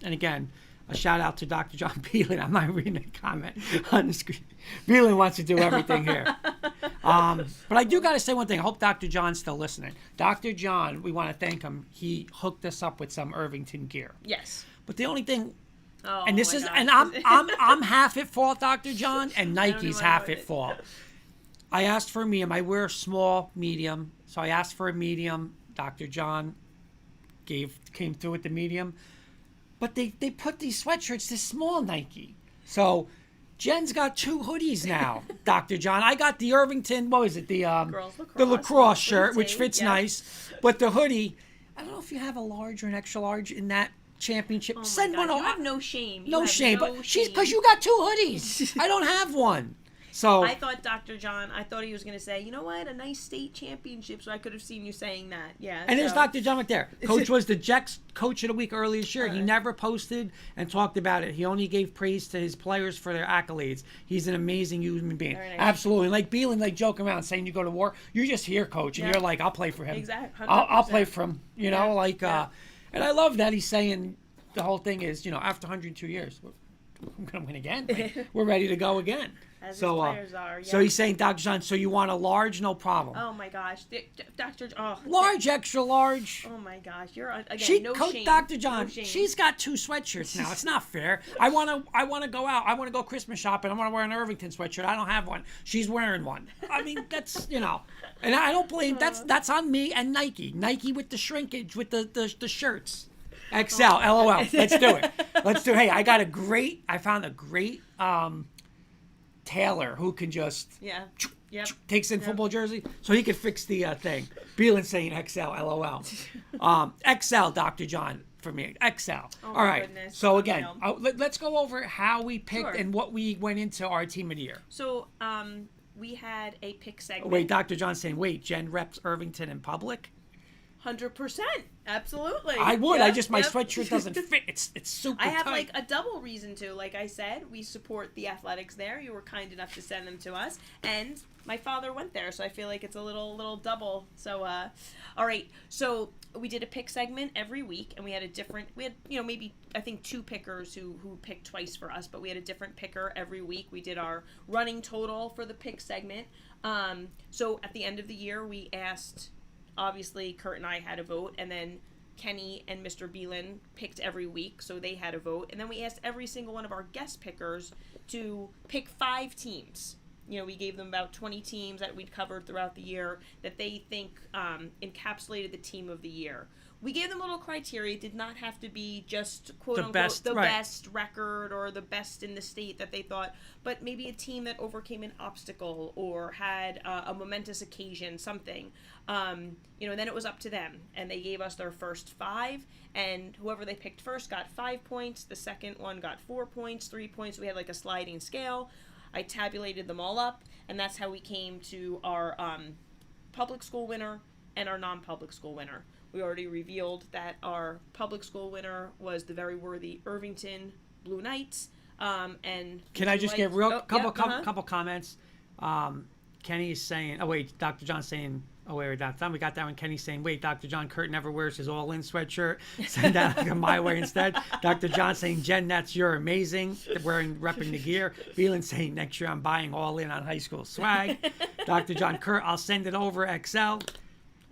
Speaker 1: And again, a shout out to Dr. John Beelan. I'm not reading a comment on the screen. Beelan wants to do everything here. But I do got to say one thing. I hope Dr. John's still listening. Dr. John, we want to thank him. He hooked us up with some Irvington gear.
Speaker 2: Yes.
Speaker 1: But the only thing,
Speaker 2: Oh,
Speaker 1: and this
Speaker 2: my
Speaker 1: is,
Speaker 2: gosh.
Speaker 1: and I'm half at fault, Dr. John, and
Speaker 2: don't
Speaker 1: Nike's
Speaker 2: even
Speaker 1: half
Speaker 2: know
Speaker 1: at
Speaker 2: it.
Speaker 1: fault. I asked for a medium. I wear a small, medium, so I asked for a medium. Dr. John came through with the medium. But they put these sweatshirts this small, Nike. So Jen's got 2 hoodies now, Dr. John. I got the Irvington, what was it? The lacrosse shirt, which fits nice. But the hoodie, I don't know if you have a large or an extra large in that championship.
Speaker 2: Oh
Speaker 1: Send
Speaker 2: my
Speaker 1: one
Speaker 2: God.
Speaker 1: over.
Speaker 2: You have no shame.
Speaker 1: No shame. But she's, because you got 2 hoodies. I don't have one. So
Speaker 2: I thought Dr. John, he was going to say, you know what, a nice state championship, so I could have seen you saying that. Yeah.
Speaker 1: And there's Dr. John right there. Coach was the Jets Coach of the Week earlier this year. He never posted and talked about it. He only gave praise to his players for their accolades. He's an amazing human being.
Speaker 2: Very nice.
Speaker 1: Absolutely. Like Beelan, like joking around saying you go to war. You're just here, Coach, and you're like, I'll play for him.
Speaker 2: Exactly.
Speaker 1: I'll play for him. And I love that he's saying the whole thing is, after 102 years, I'm going to win again. Like, we're ready to go again.
Speaker 2: As his players are,
Speaker 1: So he's saying, Dr. John, so you want a large, no problem.
Speaker 2: Oh my gosh, Dr.
Speaker 1: Large, extra large.
Speaker 2: Oh my gosh, you're again no shame.
Speaker 1: Dr. John,
Speaker 2: No shame.
Speaker 1: she's got 2 sweatshirts now. It's not fair. I want to go out. I want to go Christmas shopping. I want to wear an Irvington sweatshirt. I don't have one. She's wearing one. I mean, that's and I don't blame. That's on me and Nike. Nike with the shrinkage with the shirts. XL, LOL. Let's do it. Hey, I found a great tailor who can just takes in football jersey, so he can fix the thing. Beelan saying XL, LOL. XL, Dr. John, for me. XL.
Speaker 2: Oh,
Speaker 1: all right.
Speaker 2: goodness.
Speaker 1: So again, let's go over how we picked
Speaker 2: Sure.
Speaker 1: and what we went into our team of the year.
Speaker 2: So we had a pick segment.
Speaker 1: Wait, Dr. John saying, wait, Jen reps Irvington in public?
Speaker 2: 100%. Absolutely.
Speaker 1: I would.
Speaker 2: Yep,
Speaker 1: My
Speaker 2: yep.
Speaker 1: sweatshirt doesn't fit. It's super
Speaker 2: I have
Speaker 1: tight.
Speaker 2: like a double reason to. Like I said, we support the athletics there. You were kind enough to send them to us, and my father went there, so I feel like it's a little double. So, all right. So we did a pick segment every week, and we had maybe I think 2 pickers who picked twice for us, but we had a different picker every week. We did our running total for the pick segment. So at the end of the year, we asked. Obviously, Kurt and I had a vote, and then Kenny and Mr. Beelan picked every week, so they had a vote. And then we asked every single one of our guest pickers to pick 5 teams. We gave them about 20 teams that we'd covered throughout the year that they think encapsulated the team of the year. We gave them a little criteria. It did not have to be just, quote-unquote, best record or the best in the state that they thought, but maybe a team that overcame an obstacle or had a momentous occasion, something. Then it was up to them, and they gave us their first 5, and whoever they picked first got 5 points. The second one got 4 points, 3 points. We had like a sliding scale. I tabulated them all up, and that's how we came to our public school winner and our non-public school winner. We already revealed that our public school winner was the very worthy Irvington Blue Knights. And
Speaker 1: can I just get couple comments? Kenny's saying, Dr. John's saying, Dr. John, we got that one. Kenny's saying, wait, Dr. John, Kurt never wears his all-in sweatshirt. Send that like a my way instead. Dr. John saying, Jen, you're amazing. Repping the gear. Beelan saying, next year I'm buying all-in on high school swag. Dr. John, Kurt, I'll send it over XL.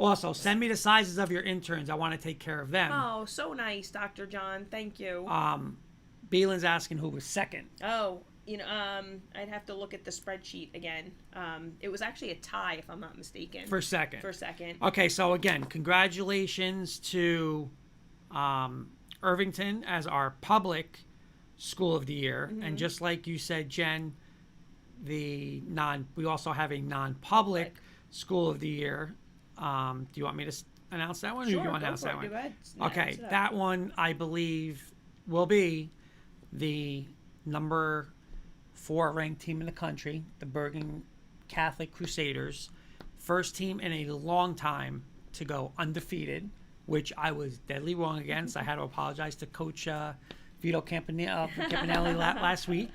Speaker 1: Also, send me the sizes of your interns. I want to take care of them.
Speaker 2: Oh, so nice, Dr. John. Thank you.
Speaker 1: Beelan's asking who was second.
Speaker 2: Oh, I'd have to look at the spreadsheet again. It was actually a tie, if I'm not mistaken.
Speaker 1: For second.
Speaker 2: Okay,
Speaker 1: so again, congratulations to Irvington as our public school of the year. Mm-hmm. And just like you said, Jen, we also have a non-public school of the year. Do you want me to announce that one?
Speaker 2: Sure,
Speaker 1: or do you want to announce that one?
Speaker 2: Go ahead.
Speaker 1: Okay, that one I believe will be the number 4 ranked team in the country, the Bergen Catholic Crusaders. First team in a long time to go undefeated, which I was deadly wrong against. I had to apologize to Coach Vito Campanelli last week.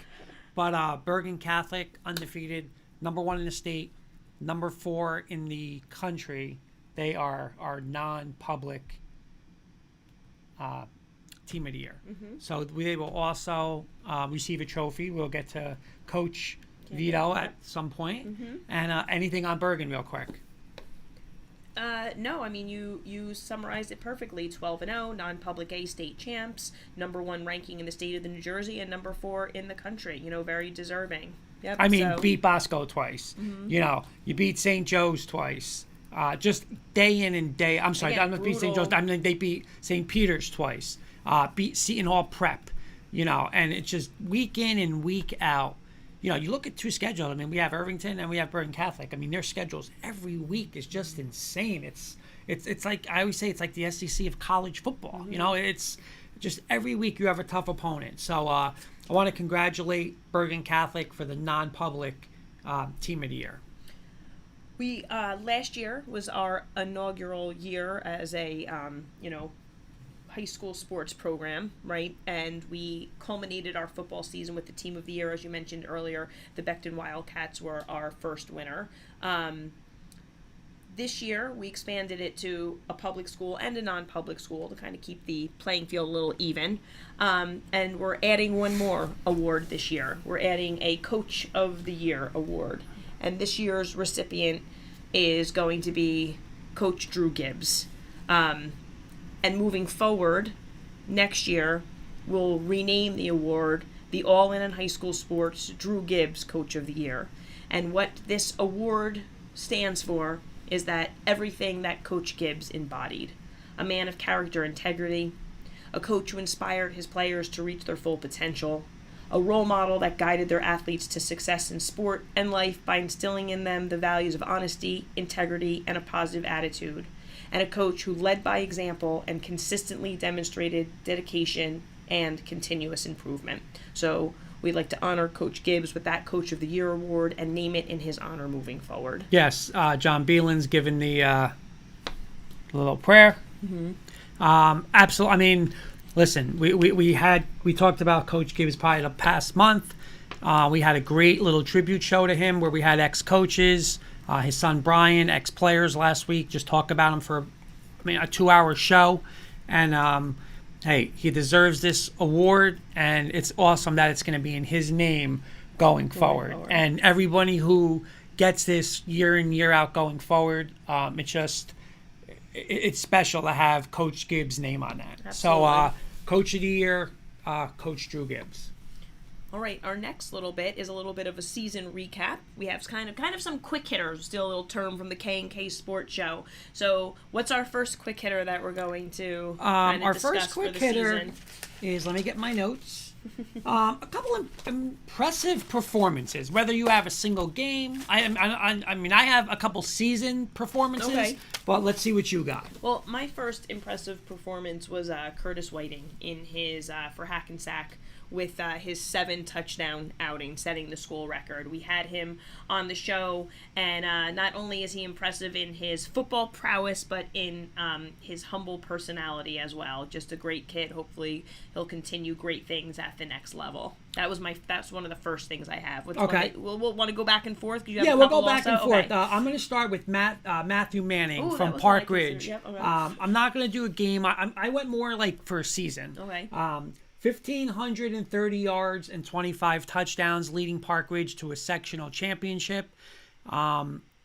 Speaker 1: But Bergen Catholic undefeated, number 1 in the state, number 4 in the country. They are our non-public team of the year. Mm-hmm. So they will also receive a trophy. We'll get to Coach Vito at some point. Mm-hmm. And anything on Bergen real quick?
Speaker 2: No, I mean, you summarized it perfectly. 12-0, non-public A state champs, number 1 ranking in the state of New Jersey, and number 4 in the country. Very deserving. Yep,
Speaker 1: beat Bosco twice. Mm-hmm. You beat St. Joe's twice. Just day in and day. I'm sorry,
Speaker 2: Again,
Speaker 1: I don't beat St. Joe's. They beat St. Peter's twice. Beat Seton Hall Prep. And it's just week in and week out. You look at 2 schedules. We have Irvington and we have Bergen Catholic. Their schedules every week is just insane. It's like I always say, it's like the SEC of college football. Mm-hmm. It's just every week you have a tough opponent. So I want to congratulate Bergen Catholic for the non-public team of the year.
Speaker 2: We last year was our inaugural year as a high school sports program, right? And we culminated our football season with the team of the year, as you mentioned earlier. The Beckton Wildcats were our first winner. This year, we expanded it to a public school and a non-public school to kind of keep the playing field a little even. And we're adding one more award this year. We're adding a Coach of the Year award. And this year's recipient is going to be Coach Drew Gibbs. And moving forward, next year, we'll rename the award the All-In in High School Sports Drew Gibbs Coach of the Year. And what this award stands for is that everything that Coach Gibbs embodied. A man of character integrity, a coach who inspired his players to reach their full potential, a role model that guided their athletes to success in sport and life by instilling in them the values of honesty, integrity, and a positive attitude, and a coach who led by example and consistently demonstrated dedication and continuous improvement. So we'd like to honor Coach Gibbs with that Coach of the Year award and name it in his honor moving forward.
Speaker 1: Yes, John Beelan's given the A little prayer. Absolutely. I mean, listen, we talked about Coach Gibbs probably the past month. We had a great little tribute show to him where we had ex-coaches, his son Brian, ex-players last week, just talk about him for, a 2-hour show. And hey, he deserves this award, and it's awesome that it's going to be in his name going forward. And everybody who gets this year in, year out going forward, it's special to have Coach Gibbs' name on that.
Speaker 2: Absolutely.
Speaker 1: So, Coach of the Year, Coach Drew Gibbs.
Speaker 2: All right, our next little bit is a little bit of a season recap. We have kind of some quick hitters, still a little term from the K&K Sports Show. So, what's our first quick hitter that we're going to
Speaker 1: Our
Speaker 2: discuss
Speaker 1: first quick
Speaker 2: for the
Speaker 1: hitter
Speaker 2: season?
Speaker 1: is, let me get my notes. A couple of impressive performances. Whether you have a single game, I have a couple season performances.
Speaker 2: Okay.
Speaker 1: But let's see what you got.
Speaker 2: Well, my first impressive performance was Curtis Whiting in his for Hackensack with his 7 touchdown outing, setting the school record. We had him on the show, and not only is he impressive in his football prowess, but in his humble personality as well. Just a great kid. Hopefully, he'll continue great things at the next level. That's one of the first things I have.
Speaker 1: Okay.
Speaker 2: We'll want to go back and forth.
Speaker 1: We'll go back and forth. Okay. I'm going to start with Matthew Manning from Park Ridge.
Speaker 2: Yep, okay.
Speaker 1: I'm not going to do a game. I went more like for a season.
Speaker 2: Okay.
Speaker 1: 1,530 yards and 25 touchdowns, leading Park Ridge to a sectional championship.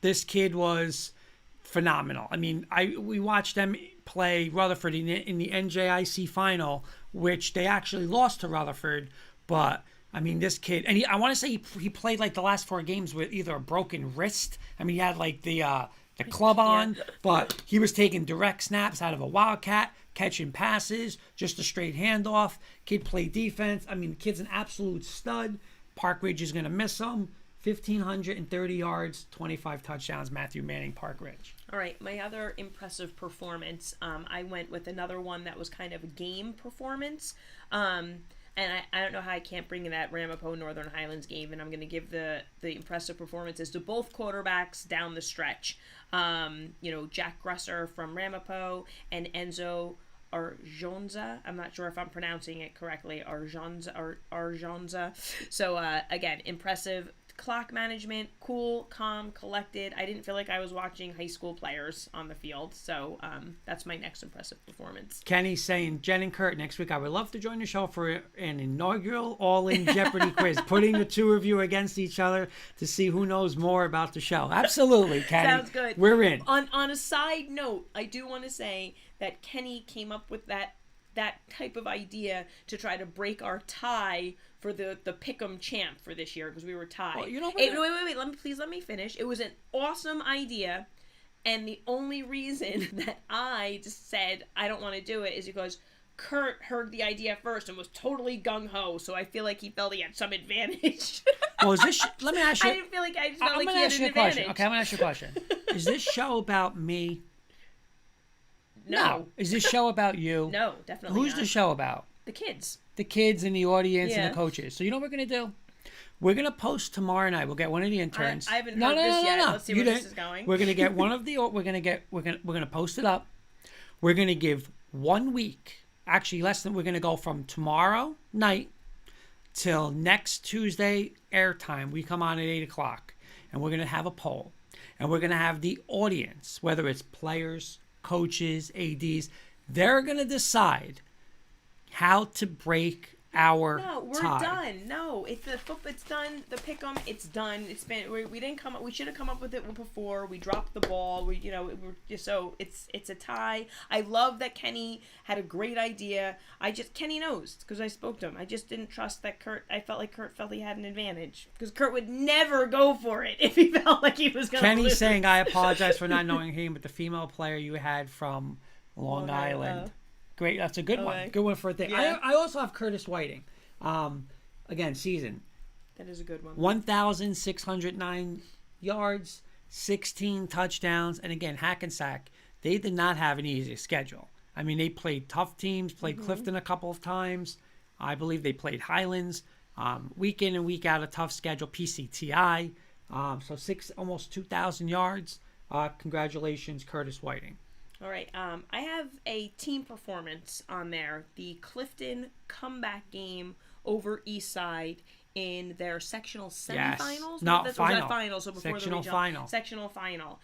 Speaker 1: This kid was phenomenal. I mean, we watched them play Rutherford in the NJIC final, which they actually lost to Rutherford. But I mean, this kid, and I want to say he played like the last 4 games with either a broken wrist. I mean, he had like the club on, but he was taking direct snaps out of a Wildcat, catching passes, just a straight handoff. Kid played defense. I mean, the kid's an absolute stud. Park Ridge is going to miss him. 1,530 yards, 25 touchdowns, Matthew Manning, Park Ridge.
Speaker 2: All right, my other impressive performance, I went with another one that was kind of a game performance. And I don't know how I can't bring in that Ramapo Northern Highlands game, and I'm going to give the impressive performances to both quarterbacks down the stretch. Jack Grusser from Ramapo and Enzo Arjonza. I'm not sure if I'm pronouncing it correctly. Arjonza. So, again, impressive clock management, cool, calm, collected. I didn't feel like I was watching high school players on the field. So that's my next impressive performance.
Speaker 1: Kenny's saying, Jen and Kurt, next week I would love to join the show for an inaugural All-In Jeopardy quiz, putting the two of you against each other to see who knows more about the show. Absolutely, Kenny.
Speaker 2: Sounds good.
Speaker 1: We're in.
Speaker 2: On a side note, I do want to say that Kenny came up with that type of idea to try to break our tie for the Pick'em champ for this year because we were tied.
Speaker 1: Well, you know
Speaker 2: wait. Let me finish. It was an awesome idea, and the only reason that I just said I don't want to do it is because Kurt heard the idea first and was totally gung-ho, so I feel like he felt he had some advantage.
Speaker 1: Well, is this... Let me ask you...
Speaker 2: I didn't feel like I just felt
Speaker 1: I'm
Speaker 2: like
Speaker 1: gonna
Speaker 2: he had
Speaker 1: ask
Speaker 2: an
Speaker 1: you a
Speaker 2: advantage.
Speaker 1: question. Okay, I'm going to ask you a question. Is this show about me?
Speaker 2: No.
Speaker 1: Is this show about you?
Speaker 2: No, definitely
Speaker 1: Who's
Speaker 2: not.
Speaker 1: the show about?
Speaker 2: The kids.
Speaker 1: The kids and the audience and
Speaker 2: Yeah.
Speaker 1: the coaches. So you know what we're going to do? We're going to post tomorrow night. We'll get one of the interns.
Speaker 2: I haven't heard this yet. Let's see where this is going.
Speaker 1: We're going to get one of the... We're going to post it up. We're going to give 1 week. Actually, less than... We're going to go from tomorrow night till next Tuesday airtime. We come on at 8 o'clock. And we're going to have a poll. And we're going to have the audience, whether it's players, coaches, ADs, they're going to decide how to break our
Speaker 2: No, we're
Speaker 1: tie.
Speaker 2: done. No, it's done. The Pick'em, it's done. It's been. We didn't come up. We should have come up with it before. We dropped the ball. So it's a tie. I love that Kenny had a great idea. Kenny knows because I spoke to him. I just didn't trust that Kurt. I felt like Kurt felt he had an advantage because Kurt would never go for it if he felt like he was going to lose.
Speaker 1: Kenny's saying, I apologize for not knowing him, but the female player you had from Long Island. Great, that's a good one.
Speaker 2: Okay.
Speaker 1: Good one for a thing.
Speaker 2: Yeah.
Speaker 1: I also have Curtis Whiting. Again, season.
Speaker 2: That is a good one.
Speaker 1: 1,609 yards, 16 touchdowns, and again, Hackensack, they did not have an easy schedule. I mean, they played tough teams, played Clifton a couple of times. I believe they played Highlands. Week in and week out, a tough schedule, PCTI. So almost 2,000 yards. Congratulations, Curtis Whiting.
Speaker 2: All right. I have a team performance on there. The Clifton comeback game over Eastside in their sectional semifinals.
Speaker 1: No,
Speaker 2: Was
Speaker 1: final.
Speaker 2: that final? So before
Speaker 1: Sectional
Speaker 2: the regional
Speaker 1: final.
Speaker 2: Sectional final.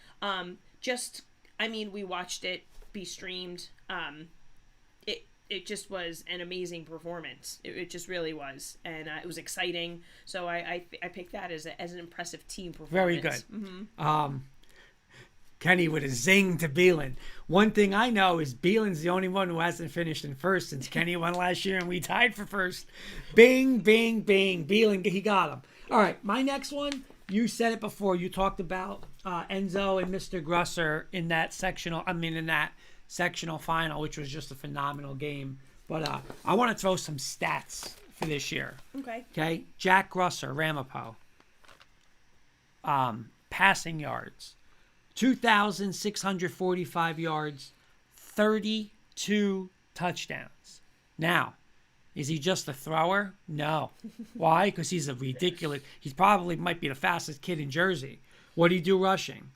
Speaker 2: We watched it be streamed. It just was an amazing performance. It just really was, and it was exciting. So I picked that as an impressive team performance.
Speaker 1: Very good.
Speaker 2: Mm-hmm.
Speaker 1: Kenny with a zing to Beelan. One thing I know is Beelan's the only one who hasn't finished in first since Kenny won last year and we tied for first. Bing, bing, bing. Beelan, he got him. All right, my next one, you said it before. You talked about Enzo and Mr. Grusser in that sectional final, which was just a phenomenal game. But I want to throw some stats for this year. Okay. Jack Grusser, Ramapo. Passing yards. 2,645 yards, 32 touchdowns. Now, is he just a thrower? No. Why? Because he's he probably might be the fastest kid in Jersey. What did he do rushing?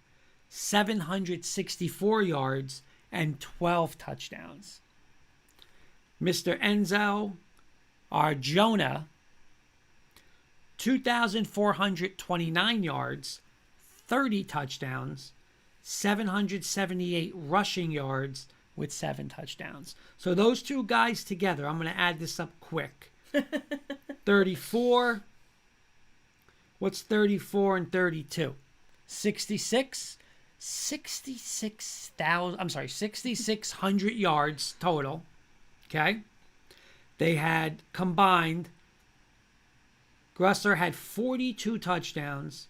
Speaker 1: 764 yards and 12 touchdowns. Mr. Enzo, our Jonah, 2,429 yards, 30 touchdowns, 778 rushing yards with 7 touchdowns. So those two guys together, I'm going to add this up quick. 34. What's 34 and 32? 66. 6,600 yards total. Okay. They had combined, Grusser had 42 touchdowns.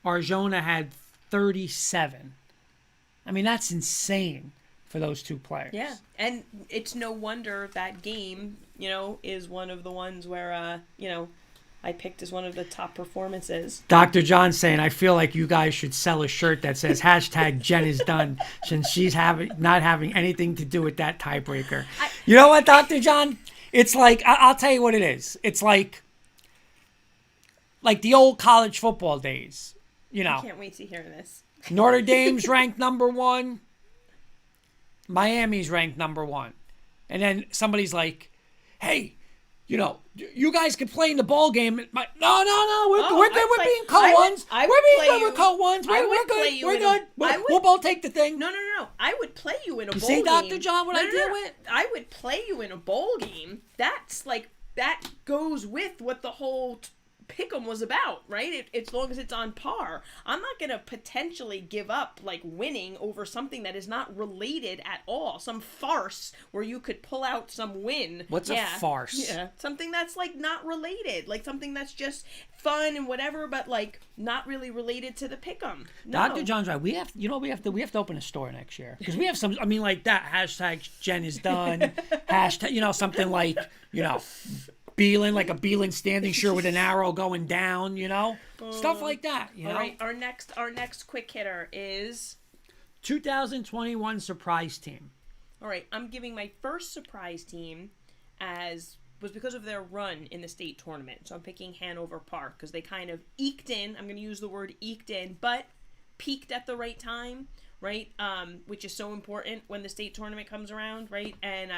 Speaker 1: Arjona had 37. I mean, that's insane for those two players.
Speaker 2: Yeah, and it's no wonder that game, is one of the ones where, I picked as one of the top performances.
Speaker 1: Dr. John saying, I feel like you guys should sell a shirt that says #Jen is done since she's not having anything to do with that tiebreaker. You know what, Dr. John? It's like, I'll tell you what it is. It's like the old college football days.
Speaker 2: I can't wait to hear this.
Speaker 1: Notre Dame's ranked number 1. Miami's ranked number 1. And then somebody's like, hey, you guys can play in the ball game. No. We're being co-ones. We're being co-ones. We're good. We're good. We'll both take the thing.
Speaker 2: No. I would play you in a bowl
Speaker 1: game. You see, Dr. John, what I deal with?
Speaker 2: I would play you in a bowl game. That's that goes with what the whole pick'em was about, right? As long as it's on par. I'm not going to potentially give up winning over something that is not related at all. Some farce where you could pull out some win.
Speaker 1: What's a farce?
Speaker 2: Yeah. Something that's something not related. Something that's just fun and whatever, but not really related to the pick'em. No.
Speaker 1: Dr. John's right. We have to open a store next year. Because we have some, like that, #Jen is done. Something like, Beelan, like a Beelan standing shirt with an arrow going down, stuff like that.
Speaker 2: All right, our next quick hitter is
Speaker 1: 2021 surprise team.
Speaker 2: All right, I'm giving my first surprise team was because of their run in the state tournament. So I'm picking Hanover Park because they kind of eked in. I'm going to use the word eked in, but peaked at the right time. Right, which is so important when the state tournament comes around, right? And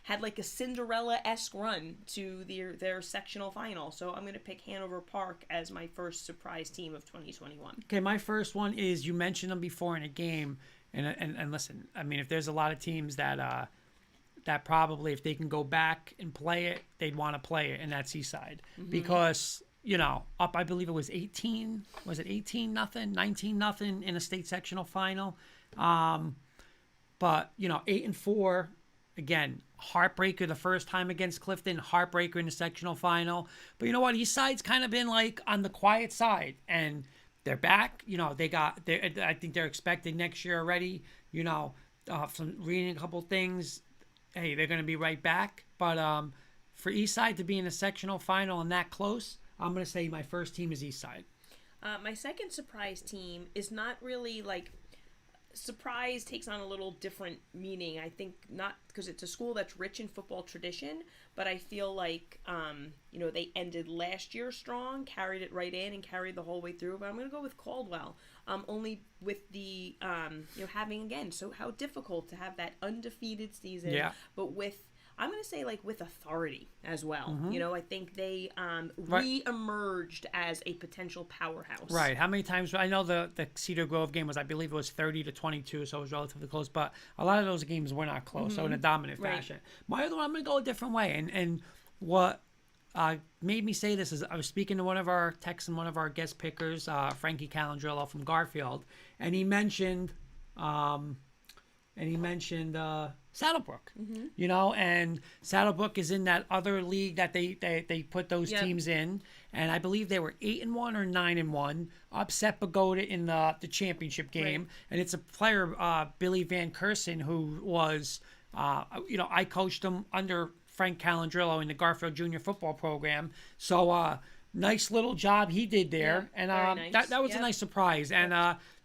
Speaker 2: had a Cinderella-esque run to their sectional final. So I'm going to pick Hanover Park as my first surprise team of 2021.
Speaker 1: Okay, my first one is, you mentioned them before in a game, and listen, I mean, if there's a lot of teams that probably, if they can go back and play it, they'd want to play it, and that's Eastside. Mm-hmm. Because up, I believe it was 18. Was it 18-0, 19-0 in a state sectional final? But 8-4, again, heartbreaker the first time against Clifton, heartbreaker in the sectional final. But you know what? Eastside's kind of been on the quiet side, and they're back. I think they're expecting next year already. From reading a couple things, hey, they're going to be right back. But for Eastside to be in a sectional final and that close, I'm going to say my first team is Eastside.
Speaker 2: My second surprise team is not really surprise takes on a little different meaning. I think not because it's a school that's rich in football tradition, but I feel like, they ended last year strong, carried it right in, and carried the whole way through. But I'm going to go with Caldwell, only with the, having, again, so how difficult to have that undefeated season, but with, I'm going to say, like, with authority as well. I think they re-emerged as a potential powerhouse.
Speaker 1: Right. How many times? I know the Cedar Grove game was, I believe it was 30-22, so it was relatively close. But a lot of those games were not close, so in a dominant fashion. My other one, I'm going to go a different way. And what made me say this is I was speaking to one of our guest pickers, Frankie Calandrillo from Garfield, and he mentioned Saddlebrook, and Saddlebrook is in that other league that they put those teams in, and I believe they were 8-1 or 9-1, upset Pagoda in the championship game, and it's a player, Billy Van Kersen, who was, I coached him under Frank Calandrillo in the Garfield Junior Football Program, so nice little job he did there, and nice. that was a nice surprise, and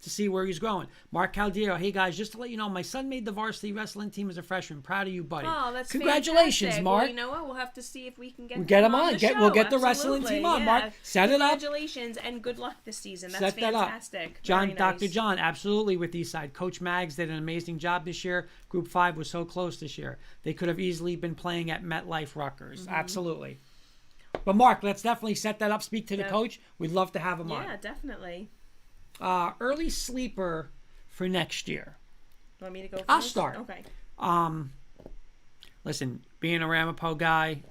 Speaker 1: to see where he's going. Mark Caldero, hey guys, just to let you know, my son made the varsity wrestling team as a freshman. Proud of you, buddy.
Speaker 2: Oh, that's
Speaker 1: congratulations,
Speaker 2: fantastic.
Speaker 1: Mark.
Speaker 2: Well, you know what? We'll have to see if we can get
Speaker 1: him
Speaker 2: on.
Speaker 1: We'll get the wrestling team on, Mark. Set it up.
Speaker 2: Congratulations and good luck this season. That's
Speaker 1: Set
Speaker 2: fantastic.
Speaker 1: That up. John,
Speaker 2: nice.
Speaker 1: Dr. John, absolutely with Eastside. Coach Maggs did an amazing job this year. Group 5 was so close this year. They could have easily been playing at MetLife Rutgers. Absolutely. But Mark, let's definitely set that up. Speak to the coach. We'd love to have him on.
Speaker 2: Yeah, definitely.
Speaker 1: Early sleeper for next year.
Speaker 2: Want me to go first?
Speaker 1: I'll start.
Speaker 2: Okay.
Speaker 1: Listen, being a Ramapo guy,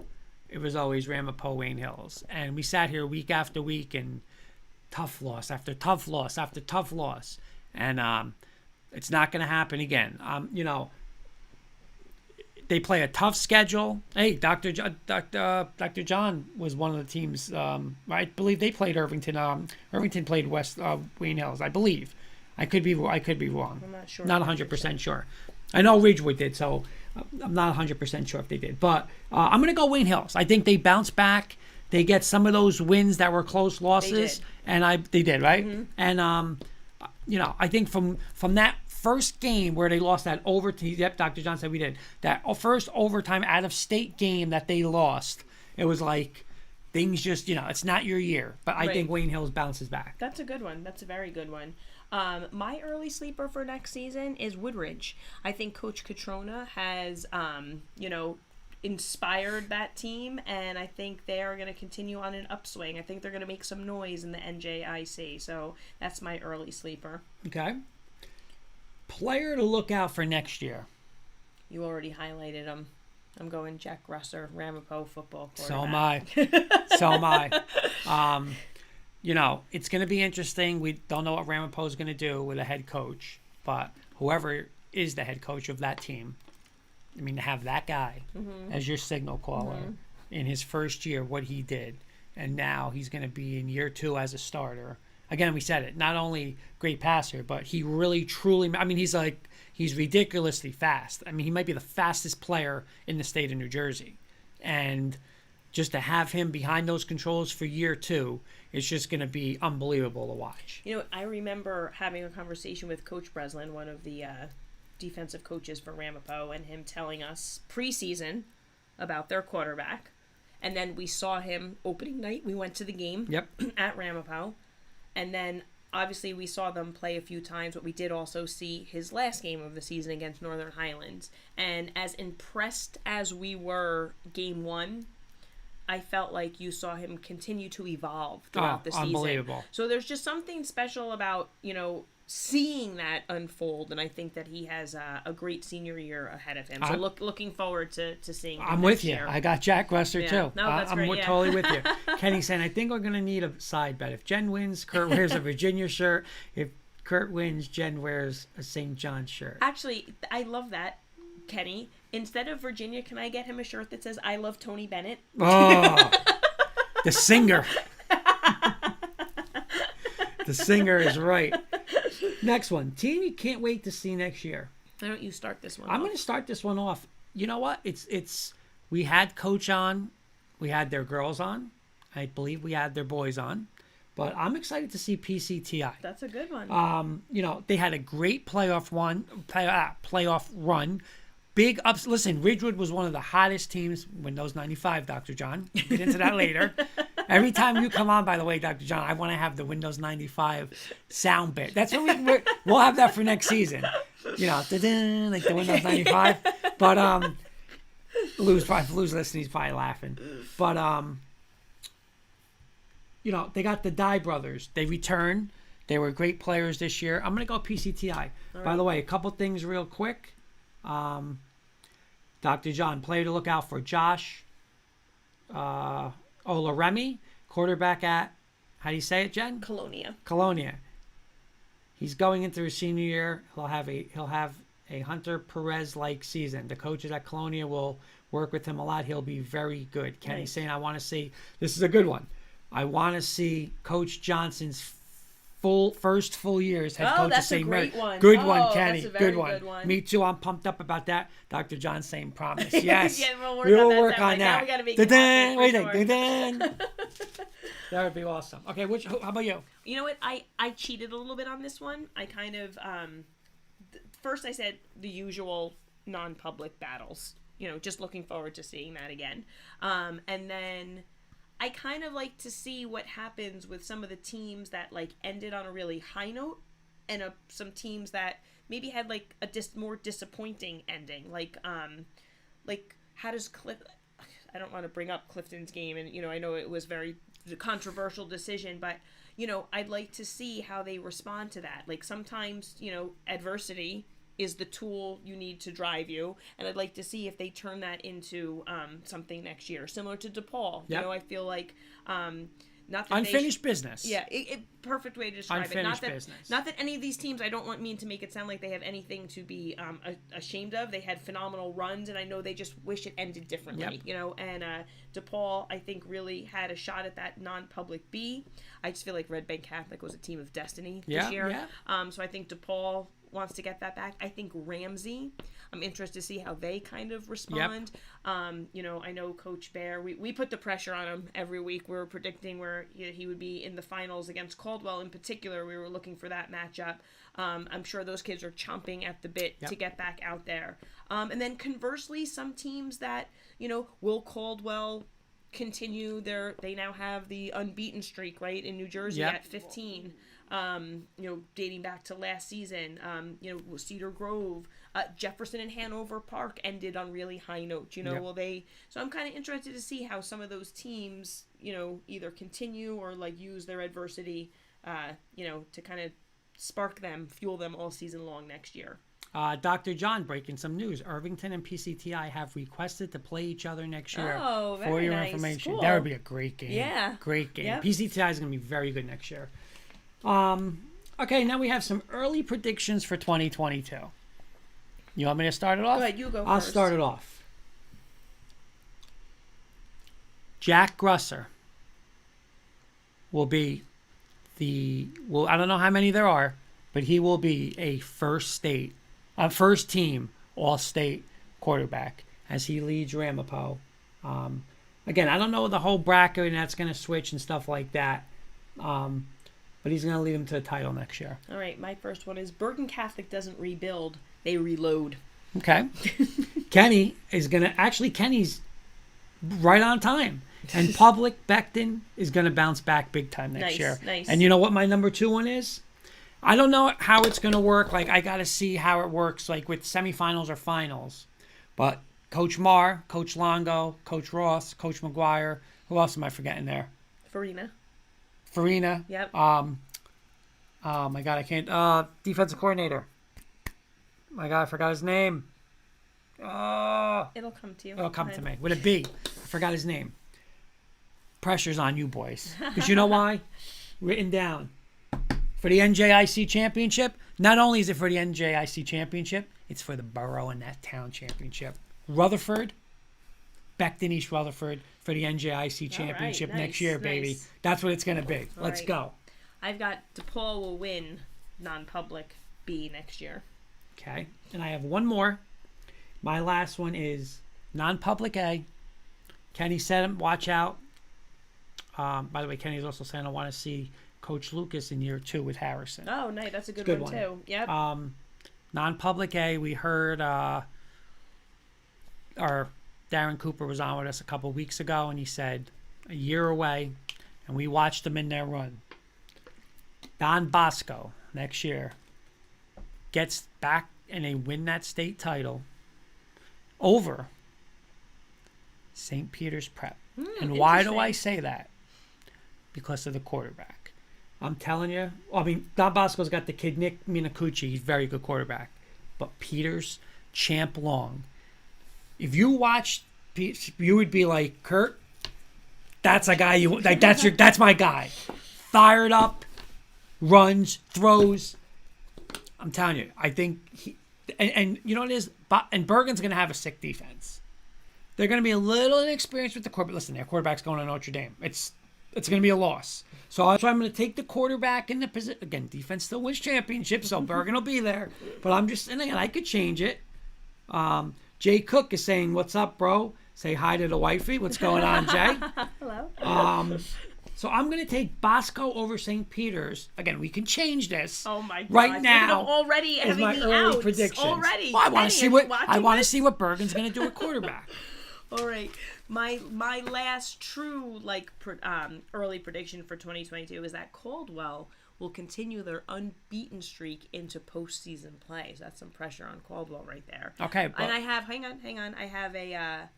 Speaker 1: it was always Ramapo Wayne Hills. And we sat here week after week and tough loss after tough loss after tough loss. And it's not going to happen again. They play a tough schedule. Hey, Dr. John was one of the teams. I believe they played Irvington. Irvington played West Wayne Hills, I believe. I could be wrong.
Speaker 2: I'm not sure.
Speaker 1: Not 100% sure. I know Ridgewood did, so I'm not 100% sure if they did. But I'm going to go Wayne Hills. I think they bounce back. They get some of those wins that were close losses, they did, right?
Speaker 2: Mm-hmm.
Speaker 1: And I think from that first game where they lost that overtime, Dr. John said we did, that first overtime out-of-state game that they lost, it was like things just, it's not your year. But I think Wayne Hills bounces back.
Speaker 2: That's a good one. That's a very good one. My early sleeper for next season is Woodridge. I think Coach Catrona has, inspired that team, and I think they are going to continue on an upswing. I think they're going to make some noise in the NJIC. So that's my early sleeper.
Speaker 1: Okay. Player to look out for next year.
Speaker 2: You already highlighted him. I'm going Jack Russer, Ramapo football quarterback.
Speaker 1: So am I. It's going to be interesting. We don't know what Ramapo is going to do with a head coach, but whoever is the head coach of that team, to have that guy as your signal caller in his first year, what he did, and now he's going to be in year 2 as a starter. Again, we said it, not only great passer, but he really, truly, he's ridiculously fast. He might be the fastest player in the state of New Jersey. And just to have him behind those controls for year 2, it's just going to be unbelievable to watch.
Speaker 2: I remember having a conversation with Coach Breslin, one of the defensive coaches for Ramapo, and him telling us preseason about their quarterback. And then we saw him opening night. We went to the game at Ramapo. And then, obviously, we saw them play a few times, but we did also see his last game of the season against Northern Highlands. And as impressed as we were game 1, I felt like you saw him continue to evolve throughout the season.
Speaker 1: Unbelievable.
Speaker 2: So there's just something special about, seeing that unfold, and I think that he has a great senior year ahead of him. So looking forward to seeing him
Speaker 1: I'm with you.
Speaker 2: year.
Speaker 1: I got Jack Russer, too.
Speaker 2: No, that's
Speaker 1: I'm
Speaker 2: great,
Speaker 1: totally with you. Kenny saying, I think we're going to need a side bet. If Jen wins, Kurt wears a Virginia shirt. If Kurt wins, Jen wears a St. John's shirt.
Speaker 2: Actually, I love that, Kenny. Instead of Virginia, can I get him a shirt that says, I love Tony Bennett?
Speaker 1: Oh, the singer. The singer is right. Next one. Team you can't wait to see next year.
Speaker 2: Why don't you start this one
Speaker 1: I'm going to start this one off. You know what? It's we had Coach on. We had their girls on. I believe we had their boys on. But I'm excited to see PCTI.
Speaker 2: That's a good one.
Speaker 1: They had a great playoff run. Big ups. Listen, Ridgewood was one of the hottest teams. Windows 95, Dr. John. We'll get into that later. Every time you come on, by the way, Dr. John, I want to have the Windows 95 sound bit. That's what we'll have that for next season. Like the Windows 95. But Lou's listening. He's probably laughing. But they got the Dye brothers. They return. They were great players this year. I'm going to go PCTI. By the way, a couple things real quick. Dr. John, player to look out for. Josh Olaremi, quarterback at, how do you say it, Jen?
Speaker 2: Colonia.
Speaker 1: He's going into his senior year. He'll have a Hunter Perez-like season. The coaches at Colonia will work with him a lot. He'll be very good. Kenny's saying, I want to see, this is a good one. I want to see Coach Johnson's first full year as head coach of St. Mary's. Good one, Kenny.
Speaker 2: That's a very
Speaker 1: good one. Me too. I'm pumped up about that. Dr. John, same promise. Yes.
Speaker 2: We will
Speaker 1: work on that.
Speaker 2: We got to make it happen.
Speaker 1: That would be awesome. Okay, how about you?
Speaker 2: You know what? I cheated a little bit on this one. I kind of first I said the usual non-public battles. Just looking forward to seeing that again. And then I kind of like to see what happens with some of the teams that ended on a really high note, and some teams that maybe had a more disappointing ending. How does I don't want to bring up Clifton's game, and I know it was very controversial decision, but I'd like to see how they respond to that. Sometimes adversity is the tool you need to drive you, and I'd like to see if they turn that into something next year, similar to DePaul.
Speaker 1: Yep.
Speaker 2: I feel like not that
Speaker 1: unfinished business.
Speaker 2: Yeah, perfect way to describe
Speaker 1: unfinished
Speaker 2: it.
Speaker 1: Business.
Speaker 2: Not that any of these teams, I don't mean to make it sound like they have anything to be ashamed of. They had phenomenal runs, and I know they just wish it ended differently.
Speaker 1: Yep.
Speaker 2: And DePaul, I think, really had a shot at that non-public B. I just feel like Red Bank Catholic was a team of destiny this year.
Speaker 1: Yeah.
Speaker 2: So I think DePaul wants to get that back. I think Ramsey, I'm interested to see how they kind of respond. Yep. I know Coach Bear, we put the pressure on him every week. We were predicting where he would be in the finals against Caldwell in particular. We were looking for that matchup. I'm sure those kids are chomping at the bit to get back out there. And then conversely, some teams that, will Caldwell continue they now have the unbeaten streak, right, in New Jersey at 15. Dating back to last season, Cedar Grove, Jefferson and Hanover Park ended on really high notes, so I'm kind of interested to see how some of those teams, either continue or use their adversity, to kind of fuel them all season long next year.
Speaker 1: Dr. John breaking some news. Irvington and PCTI have requested to play each other next year.
Speaker 2: Oh, very
Speaker 1: for your
Speaker 2: nice.
Speaker 1: information.
Speaker 2: Cool.
Speaker 1: That would be a great game.
Speaker 2: Yeah.
Speaker 1: Great game.
Speaker 2: Yep.
Speaker 1: PCTI is going to be very good next year. Okay, now we have some early predictions for 2022. You want me to start it off?
Speaker 2: Go ahead, you go
Speaker 1: I'll
Speaker 2: first.
Speaker 1: start it off. Jack Grusser will be I don't know how many there are, but he will be a first team all-state quarterback as he leads Ramapo. Again, I don't know the whole bracket and that's going to switch and stuff like that. But he's going to lead them to the title next year.
Speaker 2: All right, my first one is Bergen Catholic doesn't rebuild, they reload.
Speaker 1: Okay. Kenny is going to... Kenny's right on time. And Public Beckton is going to bounce back big time next year.
Speaker 2: Nice.
Speaker 1: And you know what my number 2 one is? I don't know how it's going to work. I got to see how it works, with semifinals or finals. But Coach Marr, Coach Longo, Coach Ross, Coach McGuire. Who else am I forgetting there? Farina.
Speaker 2: Yep.
Speaker 1: Oh my God, I can't. Defensive coordinator. My God, I forgot his name.
Speaker 2: It'll come to you.
Speaker 1: It'll come to me. With a B. I forgot his name. Pressure's on you boys. Because you know why? Written down. For the NJIC championship, not only is it for the NJIC championship, it's for the borough and that town championship. Rutherford, Beckton East Rutherford for the NJIC championship next year, baby.
Speaker 2: Nice.
Speaker 1: That's what it's going to be. Let's go.
Speaker 2: I've got DePaul will win non-public B next year.
Speaker 1: Okay. And I have one more. My last one is non-public A. Kenny said, watch out. By the way, Kenny's also saying I want to see Coach Lucas in year 2 with Harrison.
Speaker 2: Oh, nice. That's a good,
Speaker 1: Good
Speaker 2: one,
Speaker 1: one.
Speaker 2: too. Yep.
Speaker 1: Non-public A, we heard our Darren Cooper was on with us a couple weeks ago, and he said a year away, and we watched them in their run. Don Bosco next year gets back and they win that state title over St. Peter's Prep. And why do I say that? Because of the quarterback. I'm telling you. I mean, Don Bosco's got the kid Nick Minacucci. He's a very good quarterback. But Peters, Champ Long. If you watched, you would be like, Kurt, that's a guy you like. That's my guy. Fired up, runs, throws. I'm telling you. I think and you know what it is. And Bergen's going to have a sick defense. They're going to be a little inexperienced with the quarterback. Listen, their quarterback's going to Notre Dame. It's going to be a loss. So I'm going to take the quarterback in the position. Again, defense still wins championships, so Bergen will be there. But I'm just, and again, I could change it. Jay Cook is saying, "What's up, bro?" Say hi to the wifey. What's going on, Jay?
Speaker 2: Hello.
Speaker 1: So I'm going to take Bosco over St. Peter's. Again, we can change this.
Speaker 2: Oh my God!
Speaker 1: Right now,
Speaker 2: already
Speaker 1: is
Speaker 2: having
Speaker 1: my
Speaker 2: the
Speaker 1: early
Speaker 2: outs.
Speaker 1: predictions.
Speaker 2: Already.
Speaker 1: Well, I want to see what Bergen's going to do at quarterback.
Speaker 2: All right, my last true early prediction for 2022 is that Caldwell will continue their unbeaten streak into postseason play. So that's some pressure on Caldwell right there.
Speaker 1: Okay,
Speaker 2: and I have hang on. I have a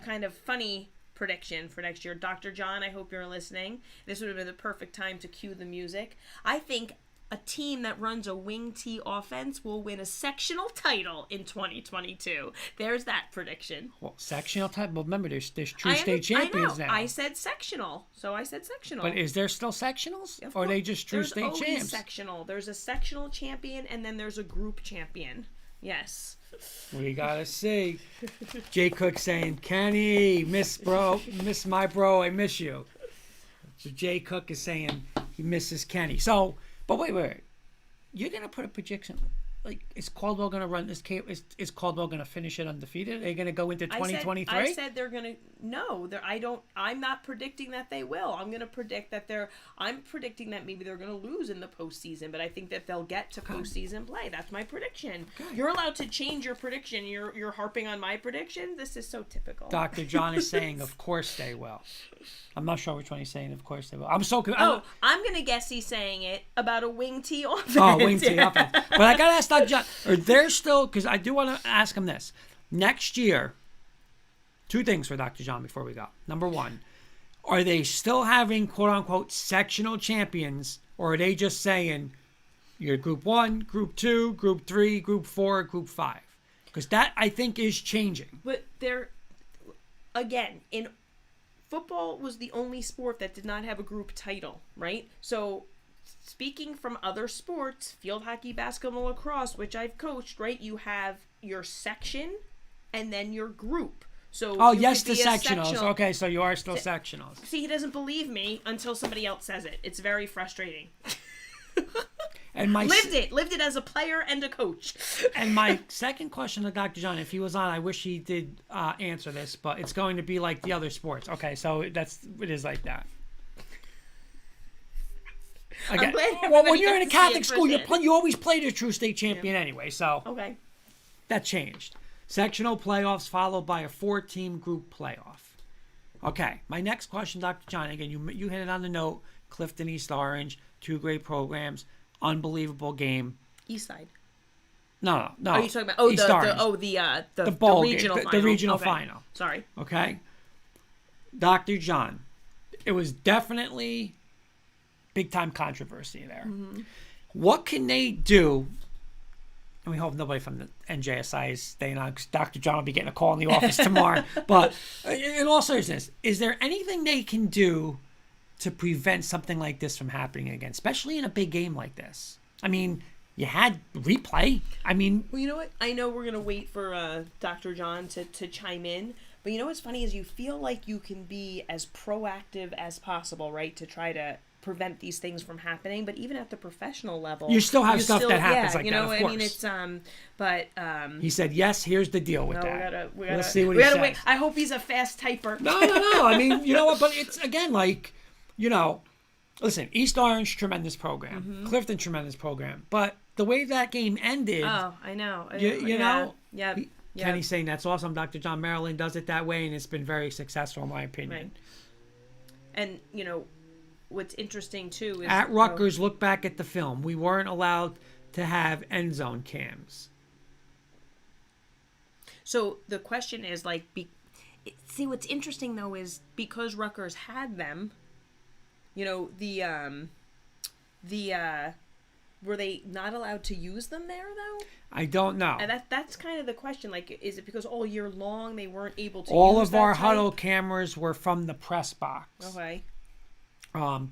Speaker 2: kind of funny prediction for next year. Dr. John, I hope you're listening. This would have been the perfect time to cue the music. I think a team that runs a wing T offense will win a sectional title in 2022. There's that prediction.
Speaker 1: Well, sectional title. Well, remember, there's true state champions now.
Speaker 2: I said sectional, so I said sectional.
Speaker 1: But is there still sectionals, or are they just true state champs?
Speaker 2: Sectional. There's a sectional champion, and then there's a group champion. Yes.
Speaker 1: We gotta see. Jay Cook saying, "Kenny, miss my bro, I miss you." So Jay Cook is saying he misses Kenny. So. But wait. You're going to put a projection. Like, is Caldwell going to run this? Is Caldwell going to finish it undefeated? Are they going to go into 2023?
Speaker 2: I said they're going to. No, I'm not predicting that they will. I'm going to predict that I'm predicting that maybe they're going to lose in the postseason, but I think that they'll get to postseason play. That's my prediction. Okay. You're allowed to change your prediction. You're harping on my prediction. This is so typical.
Speaker 1: Dr. John is saying, of course they will. I'm not sure which one he's saying. Of course they will. I'm going to guess he's saying it about a wing T offense. Oh, wing T offense. But I got to ask Dr. John, are there still, because I do want to ask him this. Next year, 2 things for Dr. John before we go. Number 1, are they still having quote-unquote sectional champions, or are they just saying you're Group 1, Group 2, Group 3, Group 4, Group 5? Because that, I think, is changing.
Speaker 2: But again, in football was the only sport that did not have a group title, right? So speaking from other sports, field hockey, basketball, lacrosse, which I've coached, right? You have your section and then your group. So
Speaker 1: yes, the sectionals. Okay, so you are still sectionals.
Speaker 2: See, he doesn't believe me until somebody else says it. It's very frustrating.
Speaker 1: And
Speaker 2: lived it as a player and a coach.
Speaker 1: And my second question to Dr. John, if he was on, I wish he did answer this, but it's going to be like the other sports. Okay, so it is like that. Again, well, when you're in a Catholic school, you always play the true state champion anyway. So
Speaker 2: okay,
Speaker 1: that changed. Sectional playoffs followed by a 4-team group playoff. Okay, my next question, Dr. John. Again, you hit it on the note. Clifton, East Orange, 2 great programs, unbelievable game.
Speaker 2: East Side.
Speaker 1: No.
Speaker 2: Are you talking about
Speaker 1: East Orange.
Speaker 2: The
Speaker 1: bowl
Speaker 2: regional
Speaker 1: game,
Speaker 2: final?
Speaker 1: the regional
Speaker 2: okay.
Speaker 1: final.
Speaker 2: Sorry.
Speaker 1: Okay, Dr. John. It was definitely big time controversy there. Mm-hmm. What can they do? And we hope nobody from the NJSI is staying on, because Dr. John will be getting a call in the office tomorrow. But in all seriousness, is there anything they can do to prevent something like this from happening again, especially in a big game like this? I mean, you had replay. I mean...
Speaker 2: Well, you know what? I know we're going to wait for Dr. John to chime in. But you know what's funny is you feel like you can be as proactive as possible, right, to try to prevent these things from happening. But even at the professional level,
Speaker 1: you still have stuff that happens like that, of course.
Speaker 2: I mean, it's
Speaker 1: he said, yes, here's the deal with that. We'll see what
Speaker 2: he
Speaker 1: says.
Speaker 2: Wait. I hope he's a fast typer.
Speaker 1: No. I mean, you know what? But it's, again, like, you know, listen, East Orange, tremendous program. Clifton, tremendous program. But the way that game ended,
Speaker 2: Oh, I know.
Speaker 1: you know,
Speaker 2: Yep.
Speaker 1: Kenny's saying that's awesome. Dr. John Maryland does it that way, and it's been very successful, in my opinion.
Speaker 2: Right. And, what's interesting, too, is...
Speaker 1: At Rutgers, look back at the film. We weren't allowed to have end zone cams.
Speaker 2: So the question is, like... see, what's interesting, though, is because Rutgers had them, were they not allowed to use them there, though?
Speaker 1: I don't know.
Speaker 2: And that's kind of the question. Like, is it because all year long they weren't able to
Speaker 1: All
Speaker 2: use
Speaker 1: of our
Speaker 2: that
Speaker 1: huddle
Speaker 2: type?
Speaker 1: cameras were from the press box.
Speaker 2: Okay.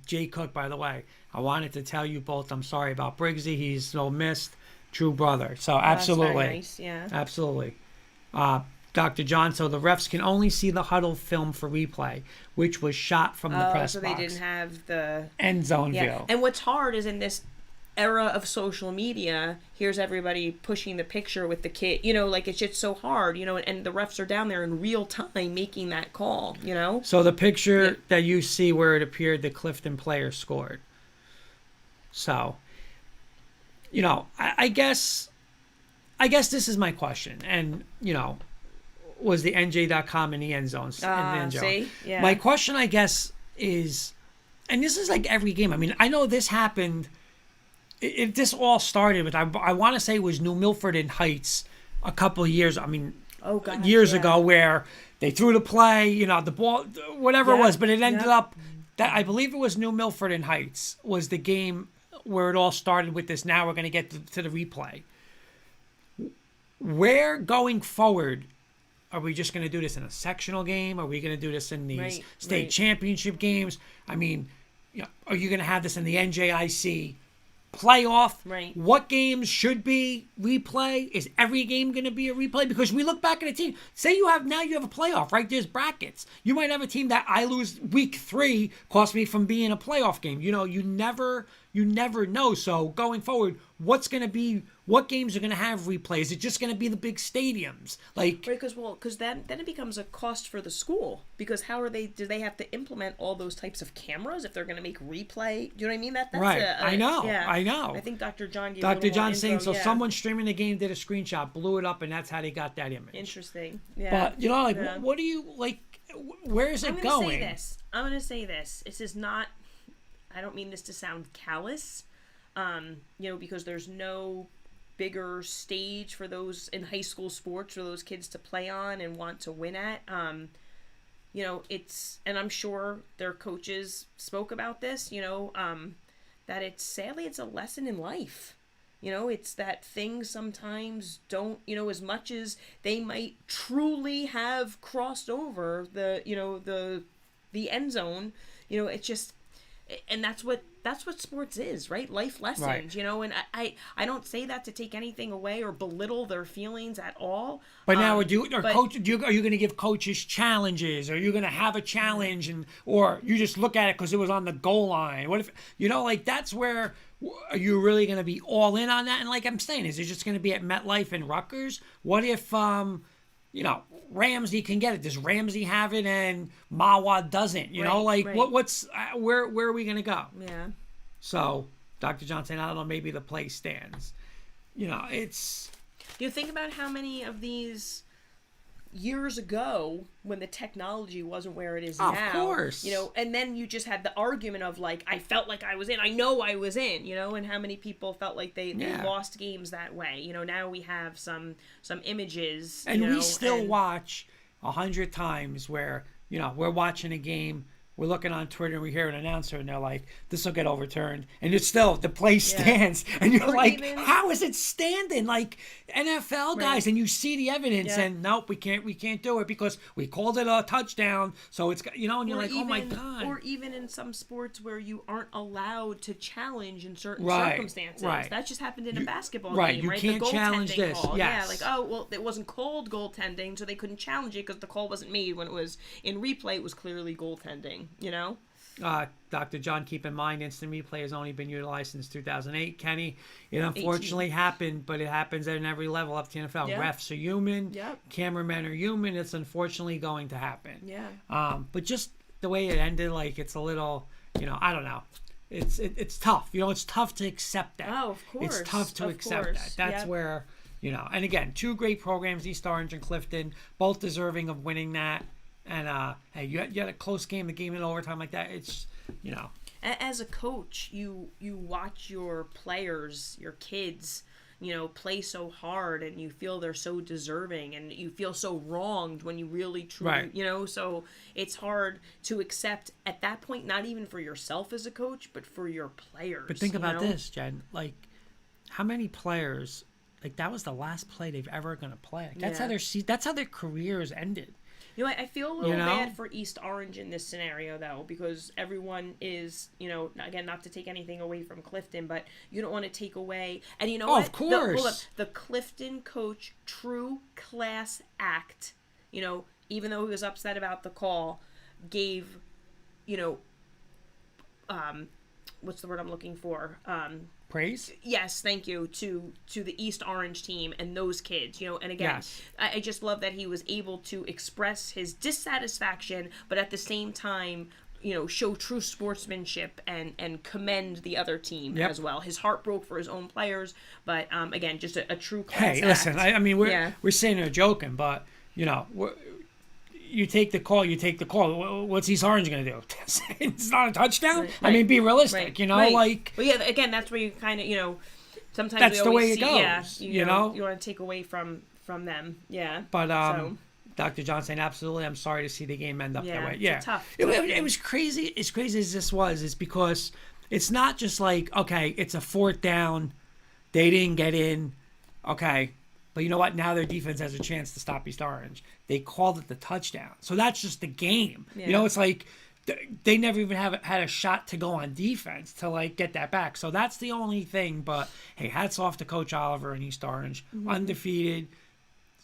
Speaker 1: Jay Cook, by the way, I wanted to tell you both, I'm sorry about Briggsy. He's so missed. True brother. So, absolutely.
Speaker 2: That's very nice, yeah.
Speaker 1: Absolutely. Dr. John, so the refs can only see the huddle film for replay, which was shot from the press
Speaker 2: so
Speaker 1: box.
Speaker 2: they didn't have the...
Speaker 1: End zone view.
Speaker 2: And what's hard is in this era of social media, here's everybody pushing the picture with the kid, it's just so hard, and the refs are down there in real time making that call,
Speaker 1: So the picture that you see where it appeared the Clifton player scored. So, I guess this is my question. And, was the NJ.com in the end zones?
Speaker 2: See? Yeah.
Speaker 1: My question, I guess, is, and this is like every game. I mean, I know this happened. If this all started with, I want to say it was New Milford and Heights a couple of years, years ago, where they threw the play, the ball, whatever it was, but it ended up that I believe it was New Milford and Heights was the game where it all started with this. Now we're going to get to the replay. Where going forward, are we just going to do this in a sectional game? Are we going to do this in these state championship games? I mean, are you going to have this in the NJIC playoff?
Speaker 2: Right.
Speaker 1: What games should be replay? Is every game going to be a replay? Because we look back at a team. Say you have a playoff, right? There's brackets. You might have a team that I lose week 3 cost me from being a playoff game. You never know. So going forward, what games are going to have replays? Is it just going to be the big stadiums? Like,
Speaker 2: right, because then it becomes a cost for the school. Because do they have to implement all those types of cameras if they're going to make replay? Do you know what I mean? That's
Speaker 1: right. I know.
Speaker 2: Yeah.
Speaker 1: I know.
Speaker 2: I think Dr. John gave
Speaker 1: Dr. John saying
Speaker 2: so.
Speaker 1: Someone streaming the game did a screenshot, blew it up, and that's how they got that image.
Speaker 2: Interesting. Yeah.
Speaker 1: But what do you like? Where is it going?
Speaker 2: I'm going to say this. This is not. I don't mean this to sound callous. Because there's no bigger stage for those in high school sports for those kids to play on and want to win at. It's, and I'm sure their coaches spoke about this, that sadly it's a lesson in life. It's that things sometimes don't, as much as they might truly have crossed over the end zone, it's just, and that's what sports is, right? Life lessons,
Speaker 1: right.
Speaker 2: And I don't say that to take anything away or belittle their feelings at all.
Speaker 1: But now, are you going to give coaches challenges? Are you going to have a challenge, or you just look at it because it was on the goal line? What if that's where are you really going to be all in on that? And like I'm saying, is it just going to be at MetLife and Rutgers? What if Ramsey can get it? Does Ramsey have it and Mawa doesn't? What's where are we gonna go?
Speaker 2: Yeah.
Speaker 1: So Dr. Johnson, I don't know, maybe the play stands. It's.
Speaker 2: You think about how many of these years ago, when the technology wasn't where it is now.
Speaker 1: Of course.
Speaker 2: And then you just had the argument of like, I felt like I was in. I know I was in. And how many people felt like they lost games that way. Now we have some images.
Speaker 1: And we still watch 100 times where we're watching a game. We're looking on Twitter and we hear an announcer and they're like, this will get overturned. And it's still, the play stands. And you're like, how is it standing? Like NFL guys, and you see the evidence and nope, we can't do it because we called it a touchdown. So it's, and you're like, oh my God.
Speaker 2: Or even in some sports where you aren't allowed to challenge in certain circumstances.
Speaker 1: Right.
Speaker 2: That just happened in a basketball game,
Speaker 1: right? You can't
Speaker 2: the
Speaker 1: challenge this.
Speaker 2: Call.
Speaker 1: Yes.
Speaker 2: Yeah, it wasn't called goaltending, so they couldn't challenge it because the call wasn't made. When it was in replay, it was clearly goaltending.
Speaker 1: Dr. John, keep in mind, instant replay has only been utilized since 2008. Kenny, it unfortunately happened, but it happens at every level up to NFL.
Speaker 2: Yep.
Speaker 1: Refs are human.
Speaker 2: Yep.
Speaker 1: Cameramen are human. It's unfortunately going to happen.
Speaker 2: Yeah.
Speaker 1: But just the way it ended, like it's a little, I don't know. it's tough. You know, it's tough to accept that.
Speaker 2: Oh, of course.
Speaker 1: It's tough to
Speaker 2: Of
Speaker 1: accept
Speaker 2: course.
Speaker 1: that. That's
Speaker 2: Yep.
Speaker 1: where, you know, and again, two great programs, East Orange and Clifton, both deserving of winning that. And hey, you had a close game, the game in overtime like that. It's, you know,
Speaker 2: As a coach, you watch your players, your kids, you know, play so hard, and you feel they're so deserving, and you feel so wronged when you really truly,
Speaker 1: Right.
Speaker 2: you know, so it's hard to accept at that point, not even for yourself as a coach, but for your players.
Speaker 1: but think
Speaker 2: you
Speaker 1: about
Speaker 2: know?
Speaker 1: this, Jen. Like, how many players, like, that was the last play they've ever going to play. Like, that's
Speaker 2: Yeah.
Speaker 1: that's how their careers ended.
Speaker 2: You know, I feel a little
Speaker 1: You know?
Speaker 2: bad for East Orange in this scenario, though, because everyone is, you know, again, not to take anything away from Clifton, but you don't want to take away. And you know
Speaker 1: Oh,
Speaker 2: what?
Speaker 1: of course.
Speaker 2: The Clifton coach, true class act, you know, even though he was upset about the call, gave, you know, what's the word I'm looking for?
Speaker 1: Praise?
Speaker 2: Yes, thank you to the East Orange team and those kids, you know. And again,
Speaker 1: Yes.
Speaker 2: I just love that he was able to express his dissatisfaction, but at the same time, you know, show true sportsmanship and commend the other team
Speaker 1: Yep.
Speaker 2: as well. His heart broke for his own players, but again, just a true class
Speaker 1: Hey,
Speaker 2: act.
Speaker 1: listen, I mean,
Speaker 2: Yeah.
Speaker 1: we're saying they're joking, but, you know, you take the call, you take the call. What's East Orange going to do? It's not a touchdown?
Speaker 2: Right,
Speaker 1: I mean, be realistic,
Speaker 2: right,
Speaker 1: you know?
Speaker 2: right.
Speaker 1: Like,
Speaker 2: Well, yeah, again, that's where you kind of, you know, sometimes
Speaker 1: That's
Speaker 2: we
Speaker 1: the
Speaker 2: always
Speaker 1: way it
Speaker 2: see,
Speaker 1: goes,
Speaker 2: yeah,
Speaker 1: you know?
Speaker 2: you want to take away from them, yeah.
Speaker 1: but,
Speaker 2: So-
Speaker 1: Dr. Johnson, absolutely, I'm sorry to see the game end up
Speaker 2: Yeah,
Speaker 1: that way.
Speaker 2: it's a
Speaker 1: Yeah.
Speaker 2: tough
Speaker 1: It
Speaker 2: game.
Speaker 1: was crazy. As crazy as this was, is because it's not just like, okay, it's a fourth down. They didn't get in. Okay. But you know what? Now their defense has a chance to stop East Orange. They called it the touchdown. So that's just the game.
Speaker 2: Yeah.
Speaker 1: You know, it's like they never even had a shot to go on defense to, like, get that back. So that's the only thing. But, hey, hats off to Coach Oliver and East Orange.
Speaker 2: Mm-hmm.
Speaker 1: Undefeated.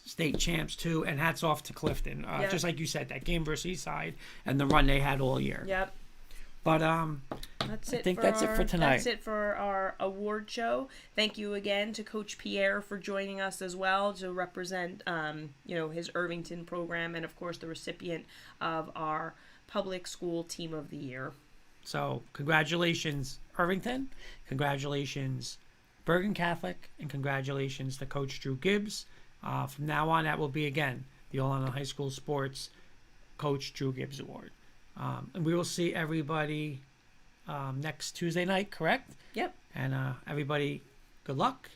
Speaker 1: State champs too, and hats off to Clifton.
Speaker 2: Yep.
Speaker 1: Just like you said, that game versus Eastside and the run they had all year.
Speaker 2: Yep.
Speaker 1: But
Speaker 2: That's
Speaker 1: I
Speaker 2: it.
Speaker 1: think
Speaker 2: for
Speaker 1: that's it for tonight.
Speaker 2: That's it for our award show. Thank you again to Coach Pierre for joining us as well to represent, you know, his Irvington program, and of course the recipient of our public school team of the year.
Speaker 1: So congratulations, Irvington. Congratulations, Bergen Catholic, and congratulations to Coach Drew Gibbs. From now on, that will be again the All Island High School Sports Coach Drew Gibbs Award. And we will see everybody next Tuesday night, correct?
Speaker 2: Yep.
Speaker 1: And everybody, good luck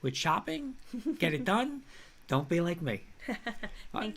Speaker 1: with shopping. Get it done. Don't be like me.
Speaker 2: Thank